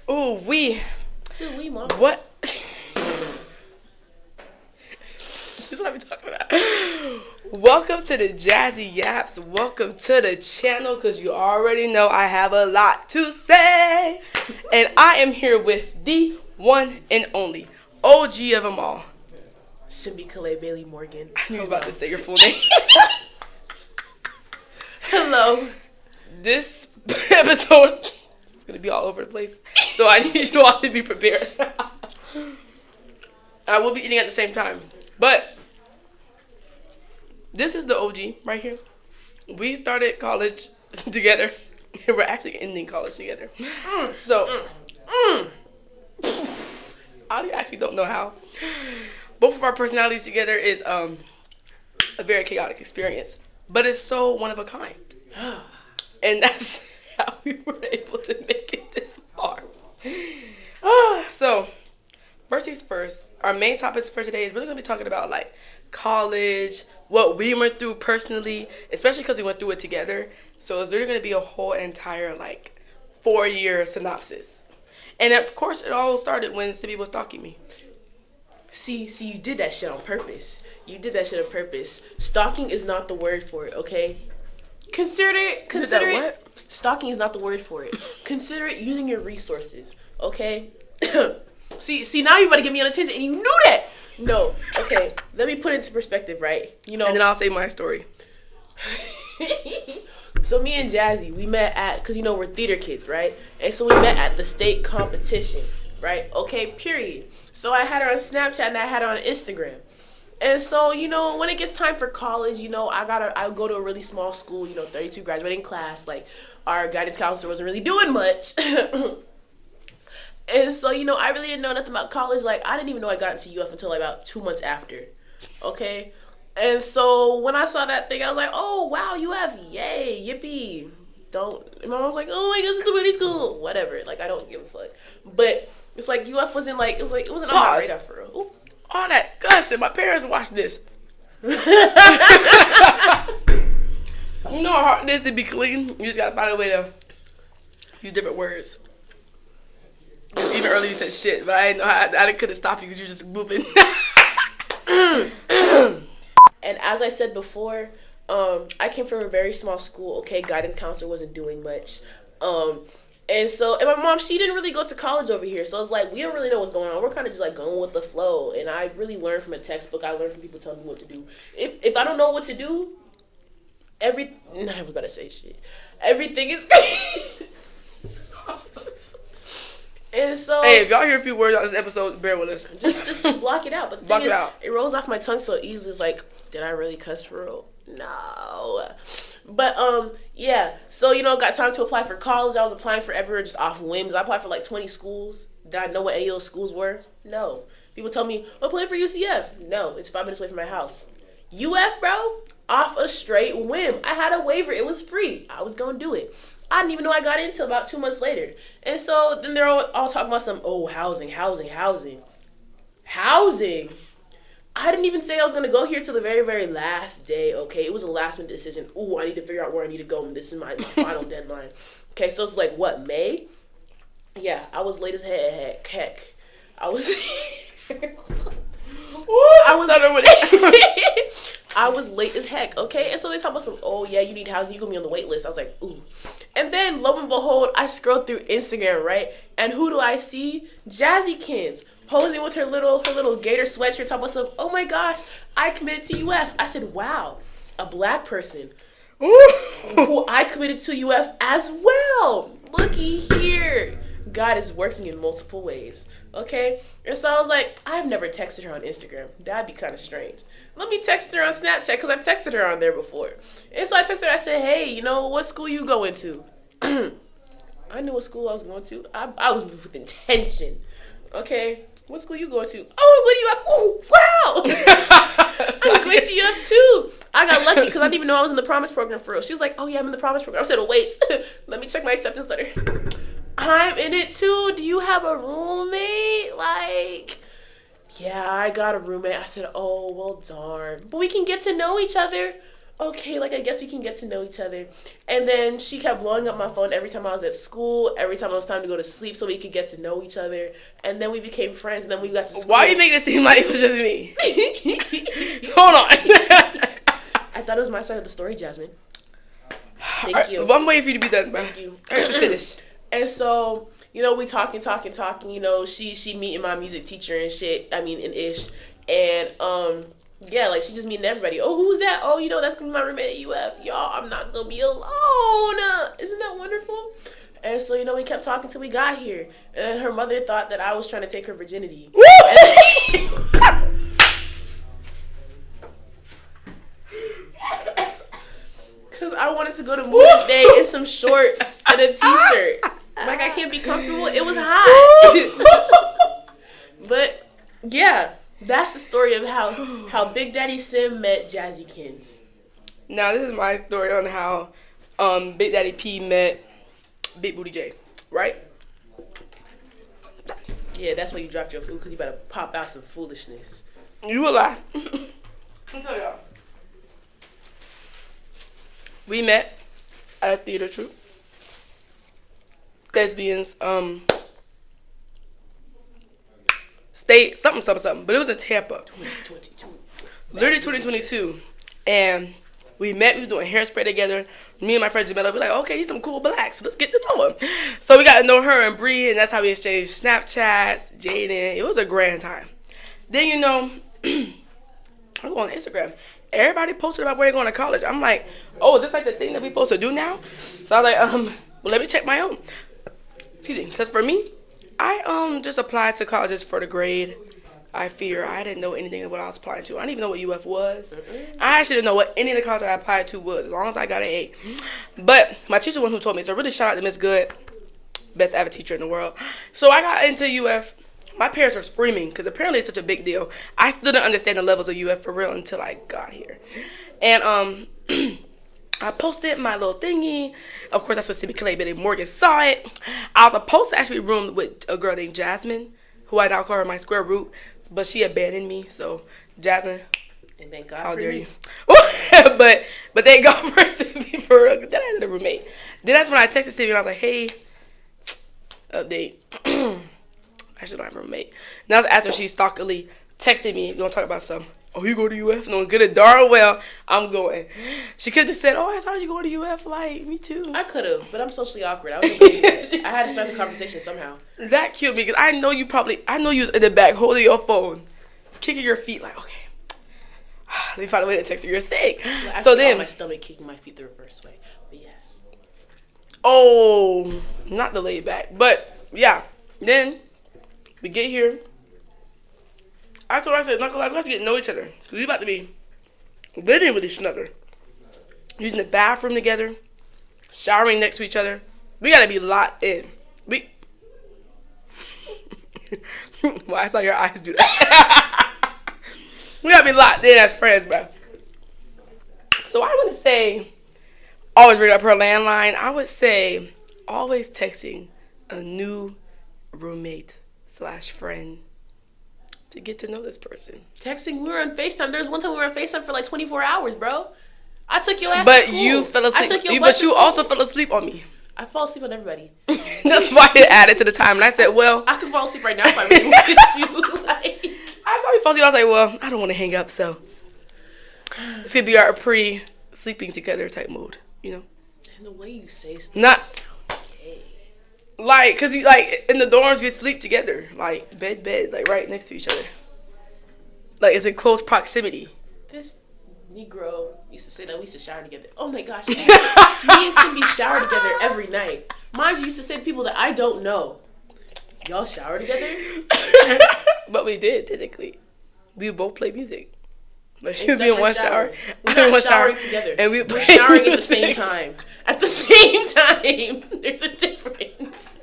Ooh, we. Mom. What? This is what I'm talking about. Welcome to the Jazzy Yaps. Welcome to the channel, because you already know I have a lot to say. And I am here with the one and only OG of them all. Psymbie Bailey Morgan. I knew you were about to say your full name. Hello. This episode is going to be all over the place, so I need you all to be prepared. I will be eating at the same time, but this is the OG right here. We started college together, and we're actually ending college together. I actually don't know how. Both of our personalities together is a very chaotic experience, but it's so one of a kind. And that's how we were able to make it this far. So, first things first, our main topics for today is really going to be talking about like college, what we went through personally, especially because we went through it together. So it's really going to be a whole entire like 4-year synopsis. And of course, it all started when Psymbie was stalking me. See, you did that shit on purpose. Stalking is not the word for it, okay? Consider it. Stalking is not the word for it. Consider it using your resources, okay? see, now you about to get me on attention, and you knew that. No, okay. Let me put it into perspective, right? And then I'll say my story. So me and Jazzy, we met at, because we're theater kids, right? And so we met at the state competition, right? Okay, period. So I had her on Snapchat and I had her on Instagram. And so, when it gets time for college, I go to a really small school, 32 graduating class. Like, our guidance counselor wasn't really doing much. And so, I really didn't know nothing about college. Like, I didn't even know I got into UF until like about 2 months after. Okay? And so, when I saw that thing, I was like, oh, wow, UF, yay, yippee. And my mom was like, oh, I guess it's a beauty school. Whatever. Like, I don't give a fuck. But it's like, UF wasn't like, it wasn't on my radar for real. Ooh. All that gussing. My parents watch this. You know how hard it is to be clean? You just gotta find a way to use different words. Even earlier you said shit, but I didn't know how I couldn't stop you because you were just moving. And as I said before, I came from a very small school, okay? Guidance counselor wasn't doing much. And my mom, she didn't really go to college over here. So it's like, we don't really know what's going on. We're kind of just like going with the flow. And I really learned from a textbook. I learned from people telling me what to do. If I don't know what to do, I was about to say shit. Everything is And so, hey, if y'all hear a few words on this episode, bear with us. Just block it out. But the block thing it is, out. It rolls off my tongue so easily. It's like, did I really cuss for real? No. But yeah. So got time to apply for college. I was applying for everywhere just off whims. I applied for like 20 schools. Did I know what any of those schools were? No. People tell me, apply for UCF. No, it's 5 minutes away from my house. UF, bro, off a straight whim. I had a waiver. It was free. I was gonna do it. I didn't even know I got in until about 2 months later. And so then they're all talking about some, housing. I didn't even say I was going to go here till the very, very last day, okay? It was a last-minute decision. Ooh, I need to figure out where I need to go, and this is my final deadline. Okay, so it's like, what, May? Yeah, I was late as heck. I was... I was late as heck, okay? And so they talk about some, you need housing, you gonna be on the wait list. I was like, ooh. And then, lo and behold, I scrolled through Instagram, right? And who do I see? Jazzykins posing with her little gator sweatshirt, talking about some, oh my gosh, I committed to UF. I said, wow, a black person who I committed to UF as well. Looky here. God is working in multiple ways, okay? And so I was like, I've never texted her on Instagram. That'd be kind of strange. Let me text her on Snapchat because I've texted her on there before. And so I texted her. I said, hey, what school you going to? I knew what school I was going to. I was with intention, okay? What school you going to? Oh, I'm going to UF. Oh, wow. I'm going to UF too. I got lucky because I didn't even know I was in the promise program for real. She was like, oh, yeah, I'm in the promise program. I said, oh, wait. Let me check my acceptance letter. I'm in it too. Do you have a roommate? Like, yeah, I got a roommate. I said, oh, well, darn. But we can get to know each other. okay, like I guess we can get to know each other. And then she kept blowing up my phone every time I was at school, every time it was time to go to sleep, so we could get to know each other. And then we became friends, and then we got to school. Why you make it seem like it was just me? Hold on. I thought it was my side of the story, Jasmine. Thank you. One way for you to be done, bro. Thank you. All right, finish. And so, you know, we talking. You know, she meeting my music teacher and shit. I mean, and ish. And yeah, like she just meeting everybody. Oh, who's that? Oh, you know, that's gonna be my roommate at UF. Y'all, I'm not gonna be alone. Isn't that wonderful? And so, you know, we kept talking till we got here. And her mother thought that I was trying to take her virginity. Because I wanted to go to movie day in some shorts and a t-shirt. Like, I can't be comfortable. It was hot. But, yeah, that's the story of how Big Daddy Sim met Jazzy Kins. Now, this is my story on how Big Daddy P met Big Booty J, right? Yeah, that's why you dropped your food, because you better pop out some foolishness. You a lie. I'll tell y'all. We met at a theater troupe. Lesbians, state something, but it was in Tampa. 2022. Literally 2022. And we met, we were doing hairspray together. Me and my friend Jamila, we like, okay, he's some cool blacks, so let's get to know him. So we got to know her and Bree, and that's how we exchanged Snapchats, Jaden. It was a grand time. Then, you know, I go on Instagram. Everybody posted about where they're going to college. I'm like, oh, is this like the thing that we supposed to do now? So I was like, well, let me check my own. Excuse me, because for me, I just applied to colleges for the grade. I didn't know anything of what I was applying to. I didn't even know what UF was. I actually didn't know what any of the colleges I applied to was, as long as I got an A. But my teacher was the one who told me, so really shout out to Miss Good, best ever teacher in the world. So I got into UF. My parents are screaming because apparently it's such a big deal. I still didn't understand the levels of UF for real until I got here. And I posted my little thingy. Of course, that's what Psymbie Clay Billy Morgan saw it. I was supposed to actually room with a girl named Jasmine, who I now call her my square root, but she abandoned me. So Jasmine, and thank God how for dare me. you? but thank God for Psymbie for real. Then I had a roommate. Then that's when I texted Psymbie and I was like, hey, update. I should not have a roommate. Now after she stalkily texted me, you want to talk about something? Oh, you go to UF? No, good and darn well I'm going. She could have just said, oh, I thought you go to UF. Like, me too. I could have, but I'm socially awkward. I had to start the conversation somehow. That killed me because I know you was in the back holding your phone, kicking your feet like, okay, let me find a way to text her. You're sick. Well, actually, so then, on my stomach, kicking my feet the reverse way. But yes. Oh, not the laid back, but yeah. Then we get here. I said, not gonna lie, we have to get to know each other. Because we about to be living with each other. Using the bathroom together. Showering next to each other. We gotta be locked in. Why I saw your eyes do that. We gotta be locked in as friends, bro. So I would say, always bring up her landline. I would say, always texting a new roommate / friend to get to know this person. Texting, we were on FaceTime. There was one time we were on FaceTime for like 24 hours, bro. I took your ass to school. But you fell asleep. I took your but you also fell asleep on me. I fall asleep on everybody. That's why it added to the time. And I said, well, I could fall asleep right now if I really wanted to. Like, I saw you fall asleep. I was like, well, I don't want to hang up, so it's gonna be our pre-sleeping together type mood, you know. And the way you say stuff sounds gay. Like, cause you like in the dorms we sleep together, like bed, like right next to each other. Like it's in close proximity. This Negro used to say that we used to shower together. Oh my gosh, me and Psymbie shower together every night. Mind you, used to say to people that I don't know, y'all shower together? But we did, technically. We both play music. But she would be in one shower. We're not showering together. And we're showering at the same time. At the same time. There's a difference.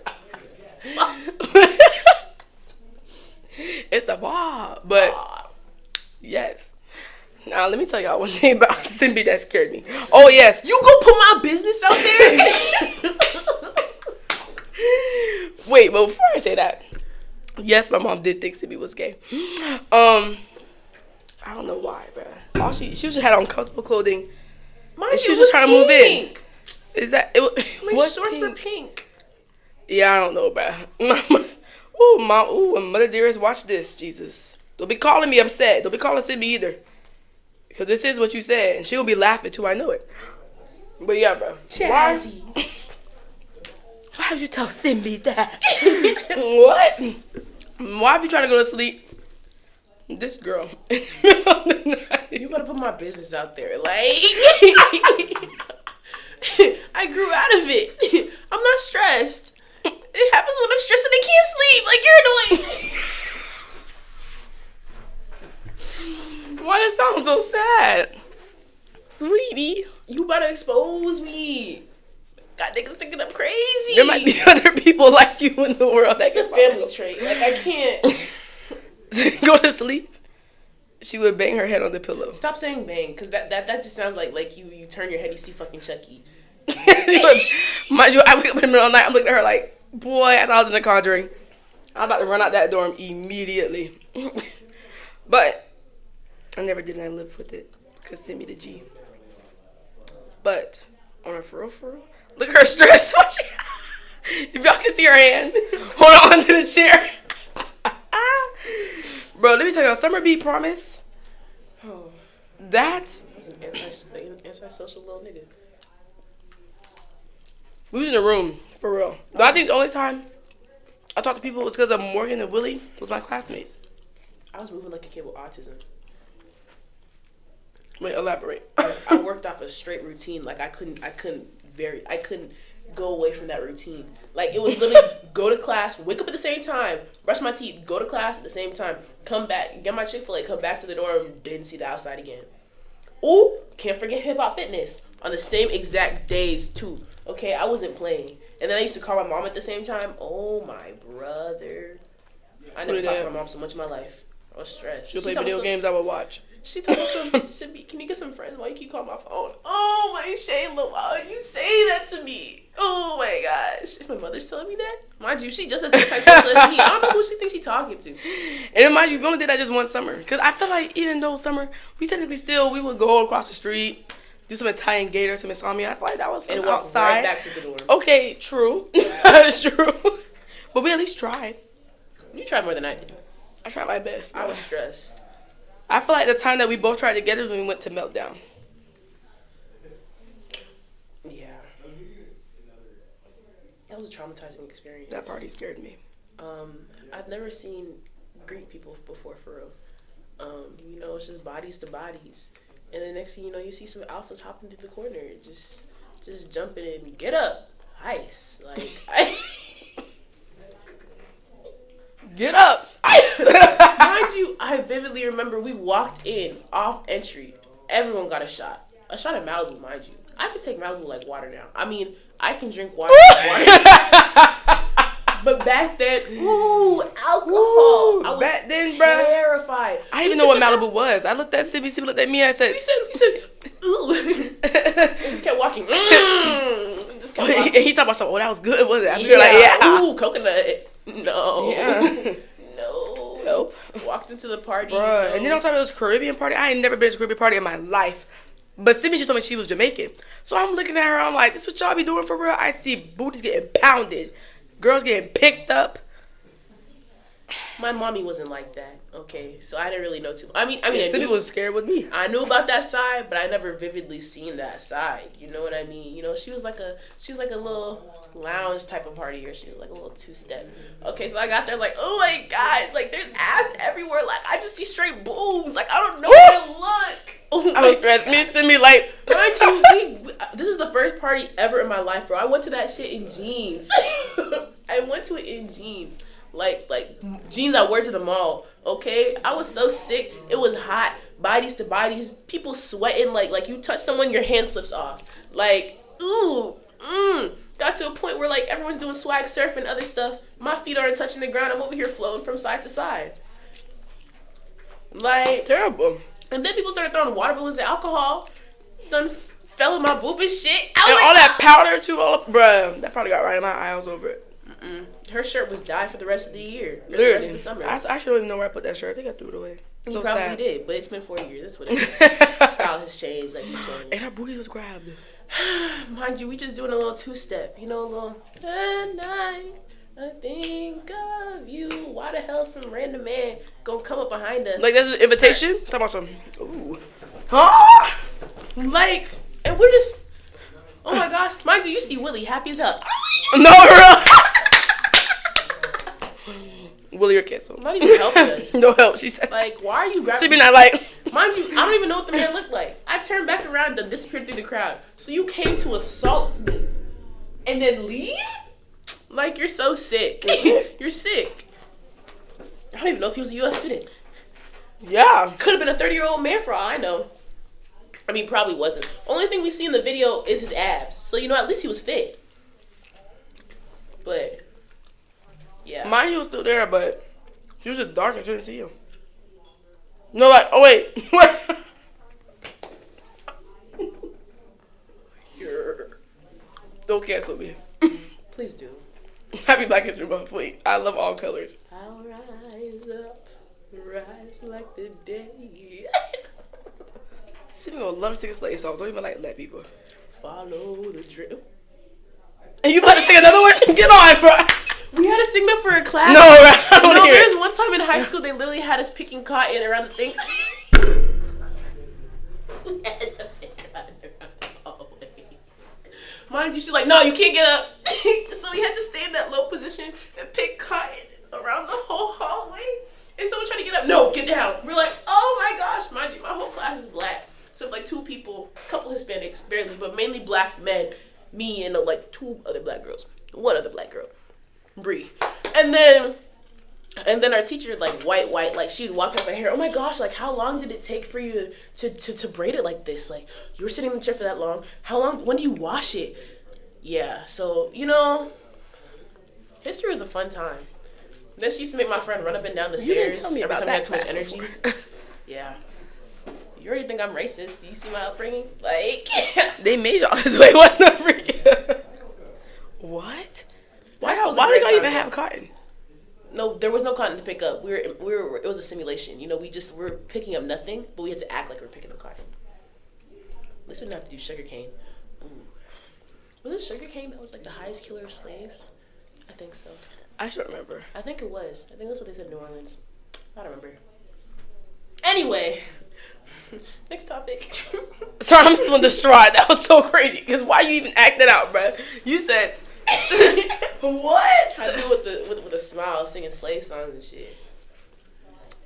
It's the bar. But, yes. Now, let me tell y'all one thing about Psymbie that scared me. Oh, yes. You gonna put my business out there? Wait, but before I say that, yes, my mom did think Psymbie was gay. I don't know why, bruh. All she usually had on comfortable clothing. Mind she you, was just trying to move in. Is that it? My shorts were pink. Yeah, I don't know, bro. Ooh, Mother Dearest, watch this, Jesus. Don't be calling me upset. Don't be calling Psymbie either. Because this is what you said. And she'll be laughing too, I know it. But yeah, bro. Jazzy. Why would you tell Psymbie that? What? Why be trying to go to sleep? This girl. You better put my business out there. Like, I grew out of it. I'm not stressed. It happens when I'm stressed and I can't sleep. Like, you're annoying. Why does it sound so sad? Sweetie. You better expose me. Got niggas thinking I'm crazy. There might be other people like you in the world. That's a family trait. Like, I can't. Go to sleep. She would bang her head on the pillow. Stop saying bang, because that just sounds like you turn your head, you see fucking Chucky. Mind you, I wake up in the middle of the night, I'm looking at her like, boy, I thought I was in The Conjuring. I'm about to run out that dorm immediately. But I never did, and I lived with it. Because Psymbie the G. But on her for real, look at her stress. If y'all can see her hands, hold on to the chair. Bro, let me tell y'all, Summer B promise. Oh, That's an antisocial little nigga. we was in the room, for real. But I think the only time I talked to people was because of Morgan and Willie was my classmates. I was moving like a kid with autism. Wait, elaborate. I worked off a straight routine. Like I couldn't go away from that routine. Like it was literally go to class, wake up at the same time, brush my teeth, go to class at the same time, come back, get my Chick-fil-A, come back to the dorm, didn't see the outside again. Ooh, can't forget Hip Hop Fitness on the same exact days too. Okay, I wasn't playing. And then I used to call my mom at the same time. Oh my brother. I never talked to my mom so much in my life. I was stressed. She'll play video games I would watch. She told me Psymbie, can you get some friends while you keep calling my phone? Oh my Shayla, why would you say that to me? Oh my gosh. If my mother's telling me that, mind you, she just as antisocial as me. I don't know who she thinks she's talking to. And mind you, we only did that just one summer. Because I feel like even though summer, we would go across the street, do some Italian gator, some insomnia. I feel like that was some and walk outside. right back to the dorm. Okay, true. That's true. But we at least tried. You tried more than I did. I tried my best. Bro. I was stressed. I feel like the time that we both tried together was when we went to Meltdown. Yeah. That was a traumatizing experience. That party scared me. I've never seen Greek people before, for real. You know, it's just bodies to bodies. And the next thing you know, you see some alphas hopping through the corner, just jumping in. Get up. Ice. Like, Get up. Mind you, I vividly remember we walked in off entry. Everyone got a shot. A shot of Malibu, mind you. I can take Malibu like water now. I mean, I can drink water like water. But back then, alcohol. I was back then, terrified. I didn't even know what Malibu was. I looked at Psymbie looked at me, I said, We said, ooh. And just kept walking. Just kept walking. And he talked about something, that was good, was it? I feel like, yeah. Ooh, coconut. No. Yeah. No. Nope. Walked into the party. Bruh. And then on top of this Caribbean party, I ain't never been to a Caribbean party in my life. But Psymbie just told me she was Jamaican. So I'm looking at her, I'm like, this what y'all be doing for real? I see booties getting pounded. Girls getting picked up. My mommy wasn't like that, okay? So I didn't really know too. I mean, Psymbie was scared with me. I knew about that side, but I never vividly seen that side. You know what I mean? You know, she was like a little lounge type of party, or she was like a little two-step. Okay, so I got there, like, oh my gosh, like there's ass everywhere. Like I just see straight boobs. Like I don't know where to look. Oh I was stressed. Me and Psymbie like, mind you, this is the first party ever in my life, bro. I went to that shit in jeans. I went to it in jeans. Like jeans I wear to the mall, okay? I was so sick. It was hot. Bodies to bodies. People sweating like you touch someone, your hand slips off. Like, ooh, Got to a point where like everyone's doing swag surf and other stuff. My feet aren't touching the ground. I'm over here floating from side to side. Like, terrible. And then people started throwing water balloons and alcohol. Done fell in my boob and shit. And all that powder too, bruh. That probably got right in my eyes over it. Her shirt was dyed for the rest of the year. For the Literally. rest of the summer. I actually don't even know where I put that shirt. I think I threw it away. You So probably sad. did, but it's been 4 years. That's what it is. Style has changed, like you changed. And our booty was grabbed. Mind you, we just doing a little two-step. You know, a little, at night, I think of you. Why the hell some random man gonna come up behind us? Like, that's an invitation? Talk about some, ooh. Huh? Like, and we're just, oh my gosh. Mind you, you see Willie happy as hell. No, bro. Willie or cancel. Not even helping us. No help, she said. Like, why are you grabbing She be not like. Mind you, I don't even know what the man looked like. I turned back around and disappeared through the crowd. So you came to assault me and then leave? Like, you're so sick. You're sick. I don't even know if he was a U.S. student. Yeah. Could have been a 30-year-old man for all I know. I mean, probably wasn't. Only thing we see in the video is his abs. So, you know, at least he was fit. But, yeah. Mine, he was still there, but he was just dark. I couldn't see him. No, like, oh, wait. Don't cancel me. Please do. Happy Black History Month. Wait, I love all colors. I'll rise up, rise like the day. Sitting on love to sing a slave song. Don't even like let people. Follow the drip. And you about to sing another one? Get on, bro. We had to sing that for a class. No, I don't No, hear there's it. one time in high school they literally had us picking cotton around the things. We had to pick cotton around the hallway. Mind you, she's like, no, you can't get up. So we had to stay in that low position and pick cotton around the whole hallway. And someone tried to get up. No, get down. We're like, oh my gosh. Mind you, my whole class is black. Except like 2 people, a couple Hispanics, barely, but mainly black men. Me and like 2 other black girls. 1 other black girl. Bree. And then our teacher, like white, like she'd walk up my hair. Oh my gosh, like how long did it take for you to braid it like this? Like you were sitting in the chair for that long. How long? When do you wash it? Yeah. So you know, history was a fun time. Then she used to make my friend run up and down the You didn't stairs tell me every about time I had that too much class energy. before. Yeah. You already think I'm racist. Do you see my upbringing? Like They made y'all this way. What the freak? What? Why did y'all even have cotton? No, there was no cotton to pick up. We were. It was a simulation. You know, we were picking up nothing, but we had to act like we were picking up cotton. At least we didn't have to do sugarcane. Ooh. Was it sugarcane that was like the highest killer of slaves? I think so. I should remember. I think it was. I think that's what they said in New Orleans. I don't remember. Anyway, next topic. Sorry, I'm still distraught. That was so crazy. Because why you even act that out, bruh? You said, what? I do with a smile, singing slave songs and shit.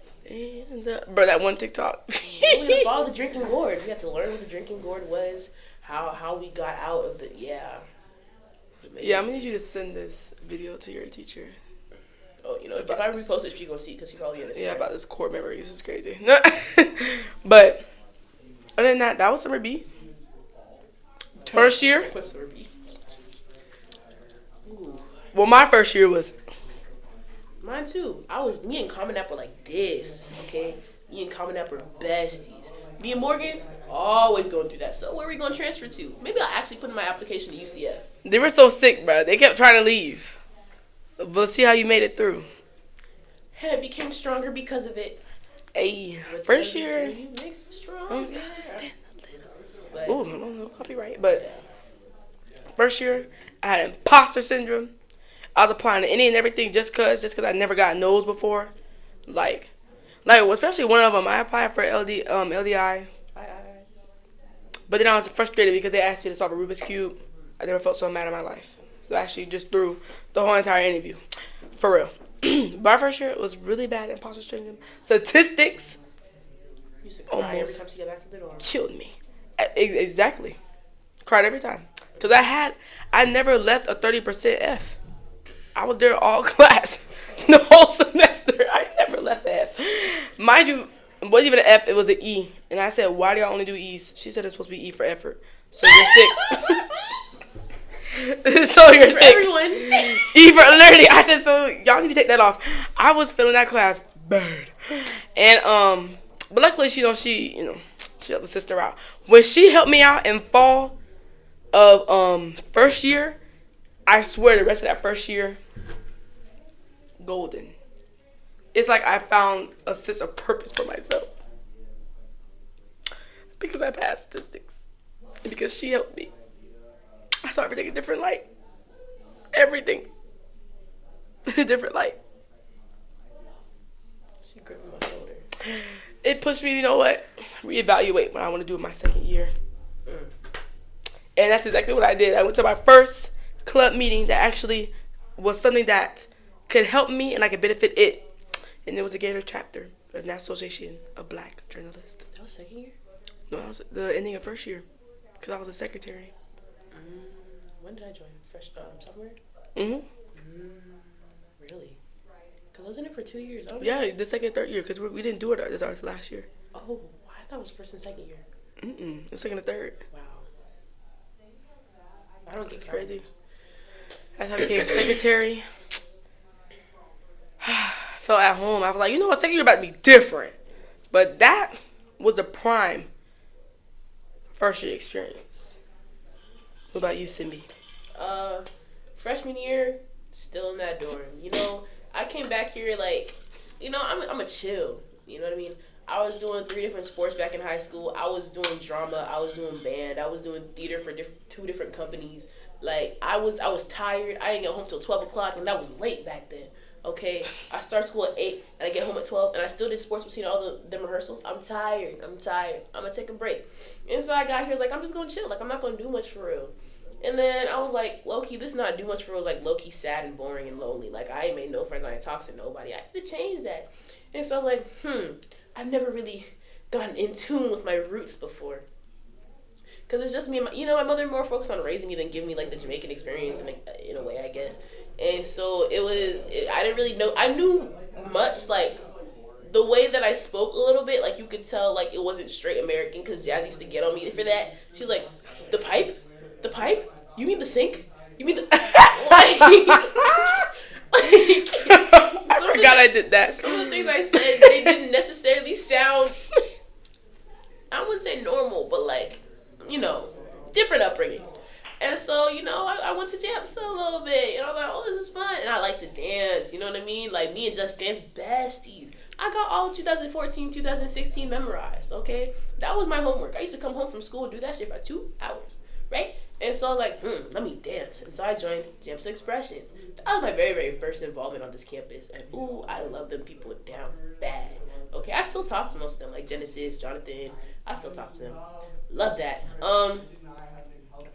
Stand up. Bro, that one TikTok. We had to follow the drinking gourd. We had to learn what the drinking gourd was, how we got out of the, yeah. Yeah, I'm going to need you to send this video to your teacher. Oh, you know, if I repost it, she's going to see it because she's probably going to see Yeah, it. about this core memory. This is crazy. But, other than that, that was Summer B. First year? What's Summer B? Ooh. Well, my first year was... Mine too. Me and Common App were like this, okay? Me and Common App were besties. Me and Morgan, always going through that. So where are we going to transfer to? Maybe I'll actually put in my application to UCF. They were so sick, bro. They kept trying to leave. But let's see how you made it through. And I became stronger because of it. Hey, first year... Makes me stronger. But, Ooh, no copyright. But first year, I had imposter syndrome. I was applying to any and everything just cause I never got no's before. Like especially one of them, I applied for LDI. But then I was frustrated because they asked me to solve a Rubik's Cube. I never felt so mad in my life. So I actually just threw the whole entire interview. For real. But my first year was really bad at imposter syndrome. Statistics you used to cry every time she got back to the dorm. killed me. Exactly. Cried every time. Because I never left a 30% F. I was there all class. The whole semester. I never left the F. Mind you, it wasn't even an F, it was an E. And I said, why do y'all only do E's? She said it's supposed to be E for effort. So you're sick. So you're sick. Everyone. E for literally. I said, so y'all need to take that off. I was feeling that class bad. And but luckily she helped the sister out. When she helped me out in fall of first year, I swear the rest of that first year golden. It's like I found a sense of purpose for myself. Because I passed statistics. And because she helped me. I saw everything in a different light. Everything. In a different light. She gripped my shoulder. It pushed me, you know what? Reevaluate what I want to do in my second year. And that's exactly what I did. I went to my first club meeting that actually was something that could help me and I could benefit it. And it was a Gator chapter of National Association of Black Journalists. That was second year? No, that was the ending of first year. Because I was a secretary. When did I join? Fresh sophomore? Mm-hmm. Really? Because I was in it for 2 years. Yeah, the second, third year. Because we didn't do it as ours last year. Oh, I thought it was first and second year. It was second and third. Wow. I don't get crazy. That's how I became secretary. Felt at home. I was like, you know what, second year about to be different. But that was the prime first year experience. What about you, Psymbie? Freshman year, still in that dorm. You know, I came back here like, you know, I'm a chill. You know what I mean? I was doing 3 different sports back in high school. I was doing drama. I was doing band. I was doing theater for 2 different companies. Like, I was tired. I didn't get home till 12 o'clock, and that was late back then. Okay, I start school at 8, and I get home at 12, and I still did sports between all the rehearsals. I'm tired. I'm gonna take a break. And so I got here, I was like, I'm just gonna chill. Like, I'm not gonna do much for real. And then I was like, low-key, this not do much for real. It was like low-key sad and boring and lonely. Like, I ain't made no friends. I ain't talked to nobody. I need to change that. And so I was like, I've never really gotten in tune with my roots before. Because it's just me and my mother more focused on raising me than giving me, like, the Jamaican experience in a way, I guess. And so I didn't really know. I knew much, like, the way that I spoke a little bit, like, you could tell, like, it wasn't straight American because Jazzy used to get on me for that. She's like, the pipe? The pipe? You mean the sink? You mean the... I forgot I did that. Some of the things I said, they didn't necessarily sound... I wouldn't say normal, but, like, you know, different upbringings. And so, you know, I went to jam a little bit. You know, I was like, oh, this is fun. And I like to dance. You know what I mean? Like, me and Just Dance besties. I got all 2014, 2016 memorized, okay? That was my homework. I used to come home from school and do that shit for 2 hours, right? And so I was like, let me dance. And so I joined Jams Expressions. That was my very, very first involvement on this campus. And, ooh, I love them people down bad. Okay, I still talk to most of them, like Genesis, Jonathan. I still talk to them. Love that.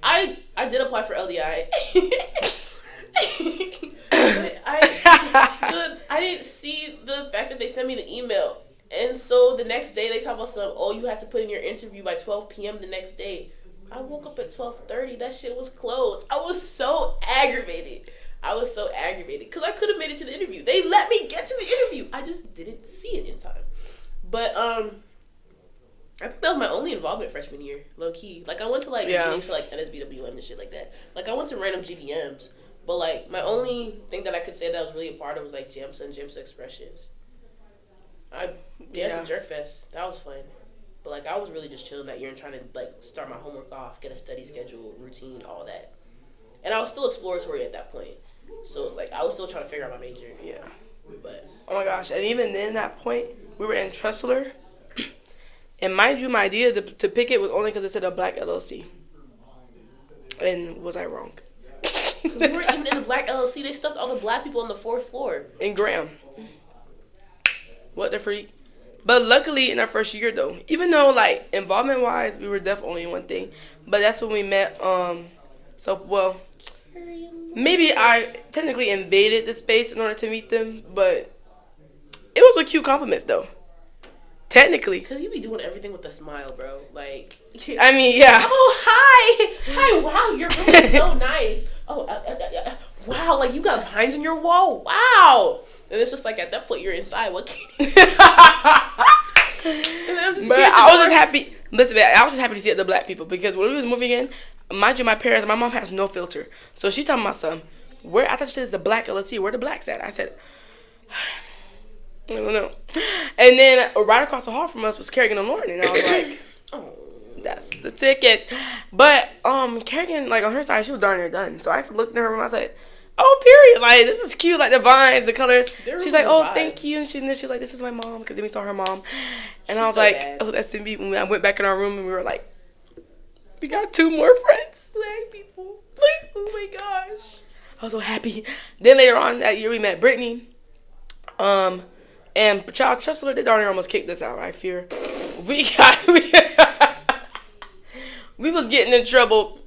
I did apply for LDI. I didn't see the fact that they sent me the email. And so the next day they talk about you had to put in your interview by 12 p.m. the next day. I woke up at 12:30. That shit was closed. I was so aggravated. Because I could have made it to the interview. They let me get to the interview. I just didn't see it in time. But I think that was my only involvement freshman year, low key. Like, I went to like meetings for like NSBWM and shit like that. Like, I went to random GBMs, but like my only thing that I could say that I was really a part of was like Jamsa and Jamsa Expressions. I danced at Jerk Fest. That was fun. But like, I was really just chilling that year and trying to like start my homework off, get a study schedule, routine, all that. And I was still exploratory at that point, so it's like I was still trying to figure out my major. Yeah. But oh my gosh! And even then, that point, we were in Tressler. And mind you, my idea to pick it was only because it said a black LLC. And was I wrong? Because we weren't even in the black LLC. They stuffed all the black people on the 4th floor. In Graham. What the freak? But luckily, in our first year, though, even though, like, involvement-wise, we were definitely in one thing. But that's when we met, maybe I technically invaded the space in order to meet them. But it was with cute compliments, though. Technically. Because you be doing everything with a smile, bro. Like, I mean, yeah. Oh, hi. Hi, wow, your room is so nice. Oh, wow, like, you got vines in your wall. Wow. And it's just like, at that point, you're inside. What can you But I was just happy. Listen, man, I was just happy to see the black people. Because when we was moving in, mind you, my mom has no filter. So she's telling my son, I thought she said it's the black LLC. Where the blacks at? I said... I don't know. And then right across the hall from us was Kerrigan and Lauren, and I was like, oh, that's the ticket. But Kerrigan, like, on her side, she was darn near done. So I looked at her and I said, Oh, period. Like, this is cute. Like, the vines, the colors. She's like, oh, vibe. thank you. And she's like, this is my mom. Because then we saw her mom. And She's I was so like, bad. oh, that's Psymbie. When I went back in our room and we were like, we got 2 more friends. Black people. Like, oh my gosh. I was so happy. Then later on that year, we met Brittany. And Child Tressler, the darn almost kicked us out, I fear. We was getting in trouble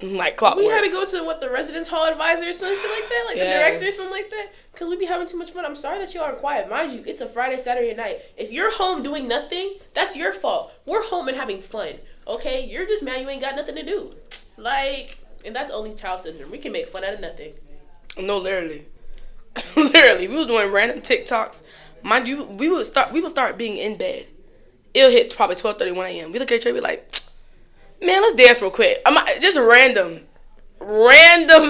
like clockwork. We had to go to the residence hall advisor or something like that, like the director or something like that, because we be having too much fun. I'm sorry that you are quiet. Mind you, it's a Friday, Saturday night. If you're home doing nothing, that's your fault. We're home and having fun, okay? You're just mad you ain't got nothing to do. Like, and that's only child syndrome. We can make fun out of nothing. No, literally. Literally, we was doing random TikToks. Mind you, we would start being in bed. It'll hit probably 12:31 a.m. We look at each other, we like, man, let's dance real quick. Just random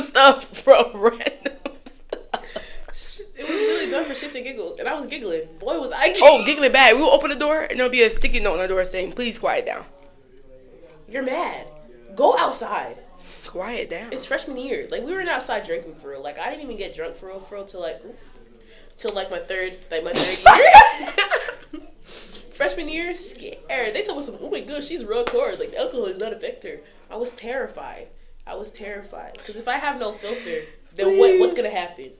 stuff, bro. Random stuff. It was really done for shits and giggles, and I was giggling. Boy, was I giggling. Oh, giggling bad. We will open the door, and there'll be a sticky note on the door saying, please quiet down. You're mad. Go outside. Quiet down. It's freshman year. Like, we weren't outside drinking for real. Like, I didn't even get drunk for real till my third year. Freshman year, scared. They told us, oh my gosh, she's real hard. Like, alcohol does not affect her. I was terrified. Because if I have no filter, then what's going to happen?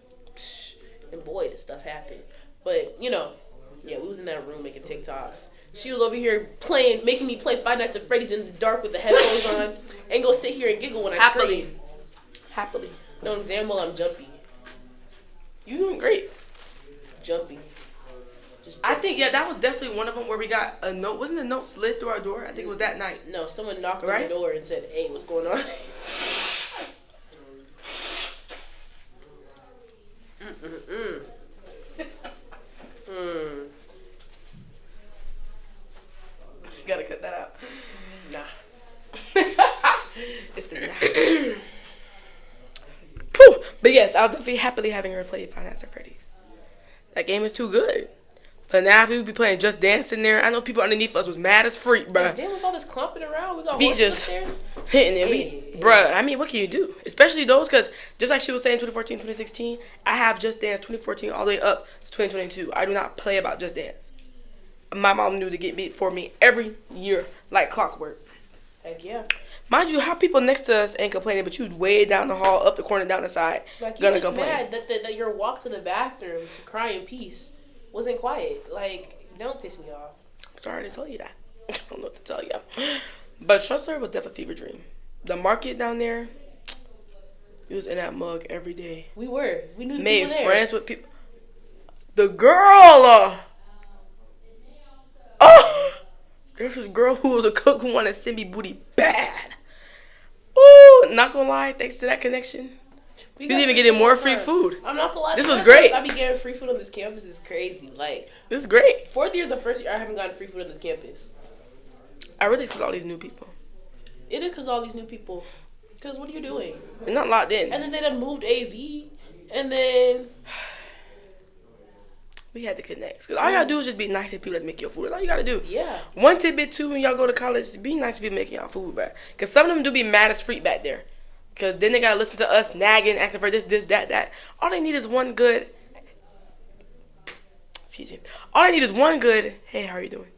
And boy, this stuff happened. But, we was in that room making TikToks. She was over here making me play Five Nights at Freddy's in the dark with the headphones on, and go sit here and giggle when I scream. Happily. No, damn well I'm jumpy. You doing great. Jumpy. I think, that was definitely one of them where we got a note. Wasn't the note slid through our door? I think it was that night. No, someone knocked on the door and said, hey, what's going on? Gotta cut that out. Nah. It's the But yes, I was definitely happily having her play Five Nights at Freddy's. That game is too good. But now if we would be playing Just Dance in there, I know people underneath us was mad as freak, bruh. Damn, what's all this clumping around? We got Beat horses just upstairs? hitting it. Bruh, I mean, what can you do? Especially those, because just like she was saying 2014, 2016, I have Just Dance 2014 all the way up to 2022. I do not play about Just Dance. My mom knew to get beat for me every year like clockwork. Heck yeah. Mind you, how people next to us ain't complaining, but you way down the hall, up the corner, down the side, like, gonna you was complain. mad that your walk to the bathroom to cry in peace wasn't quiet. Like, don't piss me off. I'm sorry to tell you that. I don't know what to tell you. But Trustler was definitely a fever dream. The market down there, we was in that mug every day. We were. We knew the Made people there. friends with people. The girl. There was a girl who was a cook who wanted Psymbie booty bad. Ooh, not gonna lie, thanks to that connection, we was even getting more free food. I'm not gonna lie. This was great. I be getting free food on this campus is crazy. Like, this is great. 4th year is the first year I haven't gotten free food on this campus. I really see all these new people. It is because all these new people. Because what are you doing? They're not locked in. And then they done moved AV. And then we had to connect. Because all y'all do is just be nice to people that make your food. That's all you got to do. Yeah. One tidbit, too, when y'all go to college, be nice to people making y'all food, bro. Because some of them do be mad as freak back there. Because then they got to listen to us nagging, asking for this, that. All they need is one good... Excuse me. All they need is one good, hey, how are you doing?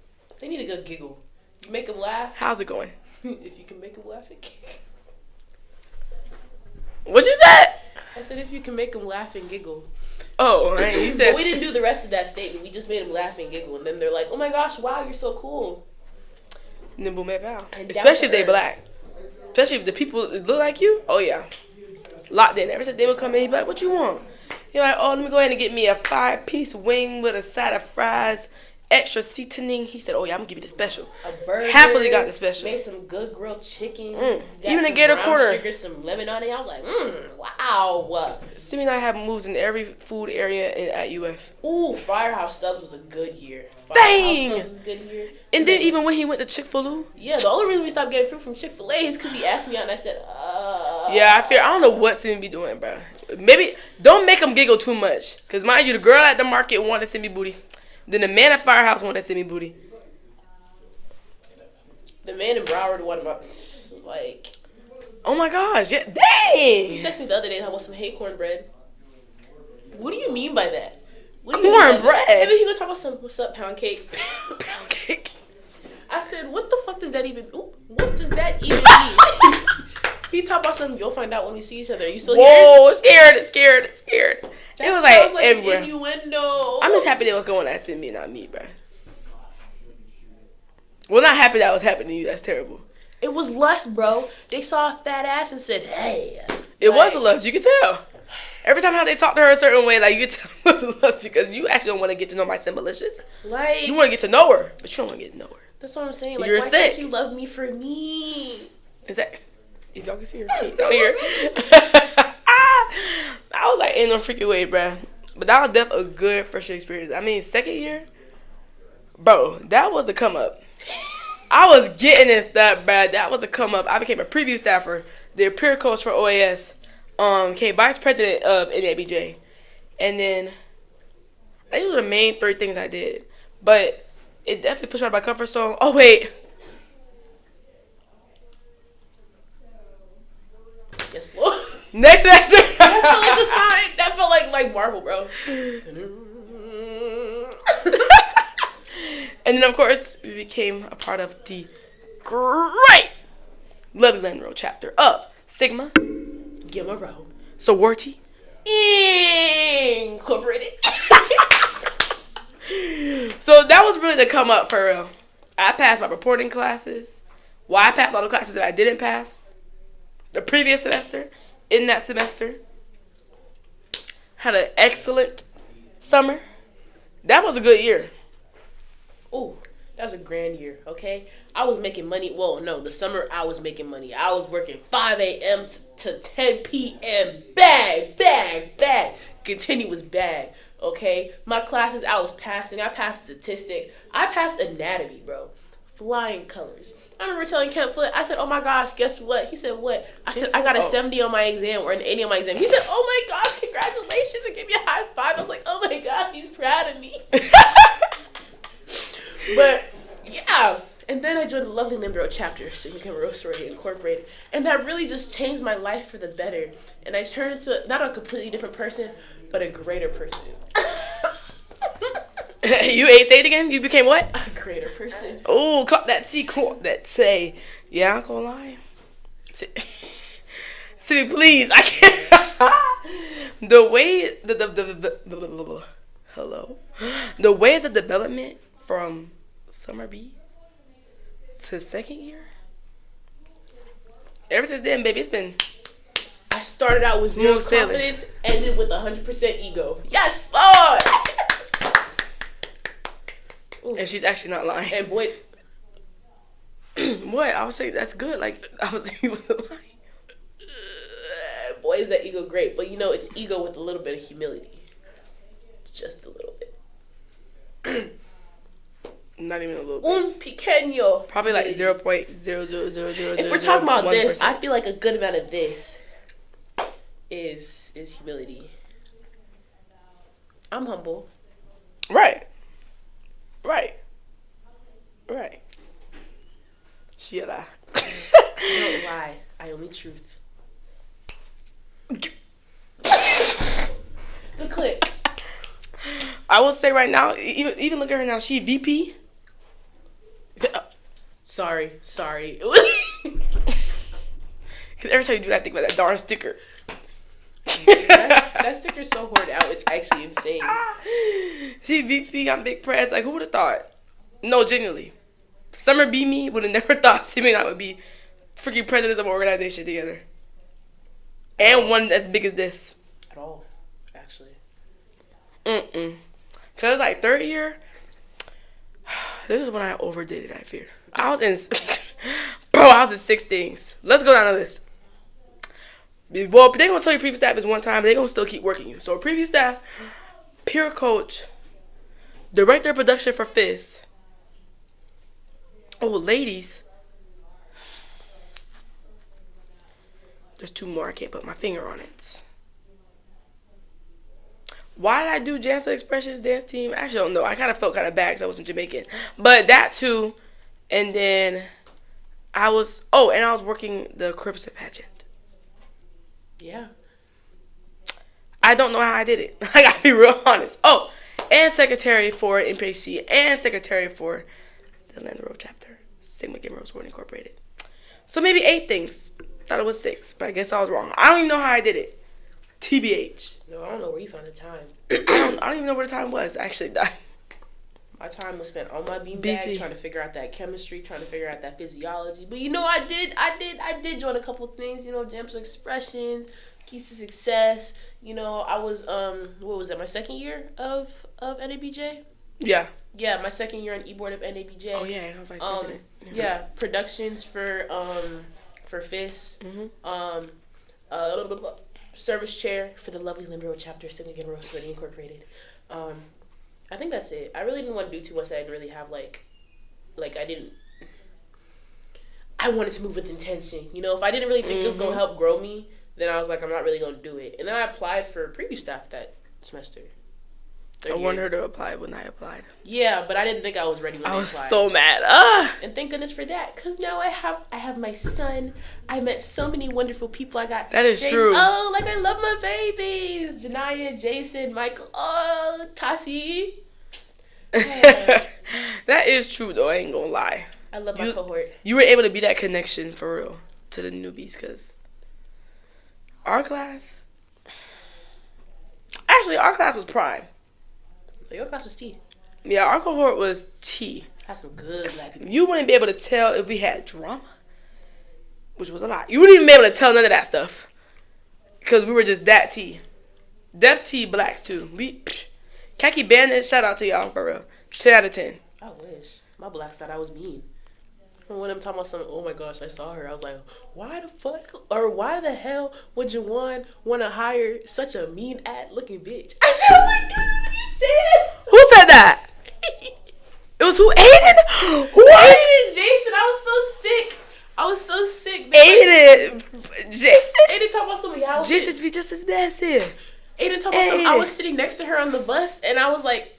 They need a good giggle. You make them laugh. How's it going? If you can make them laugh, it can. What you said? I said if you can make them laugh and giggle. Oh, right. You said... But we didn't do the rest of that statement. We just made them laugh and giggle. And then they're like, oh my gosh, wow, you're so cool. Nimble Meval. And Especially if they black. Especially if the people look like you. Oh, yeah. Locked in. Ever since they would come in, he'd be like, what you want? You're like, oh, let me go ahead and get me a 5-piece wing with a side of fries, extra seasoning. He said, oh, yeah, I'm going to give you the special. A burger. Happily got the special. Made some good grilled chicken. Even a Gator quarter. Sugar, some lemon on it. I was like, wow. Simi and I have moves in every food area at UF. Ooh, Firehouse Subs was a good year. Dang! Firehouse Subs was a good year. And then even when he went to Chick-fil-A. Yeah, the only reason we stopped getting fruit from Chick-fil-A is because he asked me out and I said, Yeah, I don't know what Simi be doing, bro. Maybe, don't make him giggle too much. Because mind you, the girl at the market wanted Simi booty. Then the man at Firehouse wanted Simi booty. The man in Broward wanted my, like... Oh my gosh, yeah, He dang. texted me the other day I want some hate cornbread. What do you mean by that? What do you mean by that? Cornbread. And then he gonna talk about some what's up pound cake. Pound cake. I said, what the fuck does that even? What does that even mean? He talked about something. You'll find out when we see each other. You still here? Whoa, scared. That It was sounds like an everywhere. innuendo. I'm just happy that was going at Psymbie, not me, bro. Well, not happy that was happening to you. That's terrible. It was lust, bro. They saw a fat ass and said, "Hey." It was a lust. You could tell. Every time how they talk to her a certain way, like you could tell it was a lust because you actually don't want to get to know my symbolicious. Like You want to get to know her, but you don't want to get to know her. that's what I'm saying. Like, You're why sick. can't you love me for me? Is that? If y'all can see her feet down here. I was like, ain't no freaking way, bruh. But that was definitely a good first year experience. I mean, second year, bro, that was a come up. I was getting this stuff, bruh. That was a come up. I became a preview staffer, the peer coach for OAS, became vice president of NABJ. And then, I think those were the main three things I did. But it definitely pushed me out of my comfort zone. Oh, wait. Yes, Lord. Next semester. That felt like the sign. That felt like Marvel, bro. And then, of course, we became a part of the great Lovely Lenro chapter of Sigma Give 'em a row. Sorority Incorporated. So that was really the come up for real. I passed my reporting classes. Well, I passed all the classes that I didn't pass the previous semester. In that semester, had an excellent summer. That was a good year. Ooh, that was a grand year, okay? I was making money. Well, no, the summer I was making money. I was working 5 a.m. to 10 p.m. Bag. Continuous bag, okay? My classes, I was passing. I passed statistics. I passed anatomy, bro. Flying colors. I remember telling Kent Foot, I said, oh my gosh, guess what? He said, what? I said, I got a 70 on my exam or an 80 on my exam. He said, oh my gosh, congratulations, and gave me a high five. I was like, oh my god, he's proud of me. But, yeah. And then I joined the Lovely Limbro chapter, Sigma Gamma Sorority Incorporated. And that really just changed my life for the better. And I turned into not a completely different person, but a greater person. You ain't say it again? You became what? A greater person. Oh, clock that T, clock that say. Yeah, I'm gonna lie. See, please, I can't. The way the way the development from summer B to second year. Ever since then, baby, it's been. I started out with zero Smooth sailing. confidence, ended with 100% ego. Yes, Lord! And she's actually not lying. And boy, What? I was saying that's good. Like, I was saying he wasn't lying. boy, is that ego great. But you know, it's ego with a little bit of humility. Just a little bit. Not even a little bit. Un pequeño. Probably like 0.00000. If we're talking about this, I feel like a good amount of this is humility. I'm humble. Right. Shit, I don't lie. I only truth. The click. I will say right now, even look at her now. She VP. Sorry. Because every time you do that, I think about that darn sticker. That sticker's so hoarded out. It's actually insane. She VP on Big Press. Like, who would have thought? No, genuinely. Summer B me would have never thought Psymbie and I would be freaking presidents of an organization together. And one as big as this. At all, actually. Because, like, third year, this is when I overdid it, I fear. I was in 6 things. Let's go down the list. Well, they're going to tell you previous staff is one time, but they're going to still keep working you. So, previous staff, peer coach, director of production for FIS. Oh, ladies. There's 2 more. I can't put my finger on it. Why did I do Jansen Expressions dance team? I actually don't know. I kind of felt kind of bad because I wasn't Jamaican. But that too. And then I was working the Crips pageant. Yeah. I don't know how I did it. I gotta be real honest. Oh, and secretary for MPC and secretary for the Land Road chapter. Sigma Gamma Rose World Incorporated. So maybe 8 things. Thought it was 6, but I guess I was wrong. I don't even know how I did it. TBH. No, I don't know where you found the time. I don't even know where the time was. I actually died. My time was spent on my beanbag trying to figure out that chemistry, trying to figure out that physiology. But you know, I did join a couple things. You know, Gems of Expressions, Keys to Success. You know, I was what was that? My second year of NABJ. Yeah. Yeah, my second year on e-board of NABJ. Oh yeah, I was vice president. Yeah, productions for FIS. Service chair for the lovely Limbo chapter, Significant Rose City Incorporated. I think that's it. I really didn't want to do too much. I didn't really have I wanted to move with intention. You know, if I didn't really think it was gonna help grow me, then I was like, I'm not really gonna do it. And then I applied for preview staff that semester. I wanted her to apply when I applied. Yeah, but I didn't think I was ready when I applied. I was so mad. And thank goodness for that, cause now I have my son. I met so many wonderful people. I got that is true. Oh, like I love my babies, Janaya, Jason, Michael, oh, Tati. Yeah. That is true though. I ain't gonna lie. I love my cohort. You were able to be that connection for real to the newbies, cause our class was prime. Your class was T. Yeah, our cohort was T. Had some good black people. You wouldn't be able to tell if we had drama, which was a lot. You wouldn't even be able to tell none of that stuff, because we were just that T. Def T blacks too. We khaki bandit. Shout out to y'all for real. 10 out of 10. I wish my blacks thought I was mean. When I'm talking about something, oh my gosh, I saw her. I was like, why the hell would Jawan want to hire such a mean looking bitch? I said, oh my god, you said. Who said that? It was who? Aiden? What? Aiden, Jason. I was so sick. Aiden, Jason. Aiden talking about something. Yeah, Jason be just as massive. Aiden talking about something. I was sitting next to her on the bus, and I was like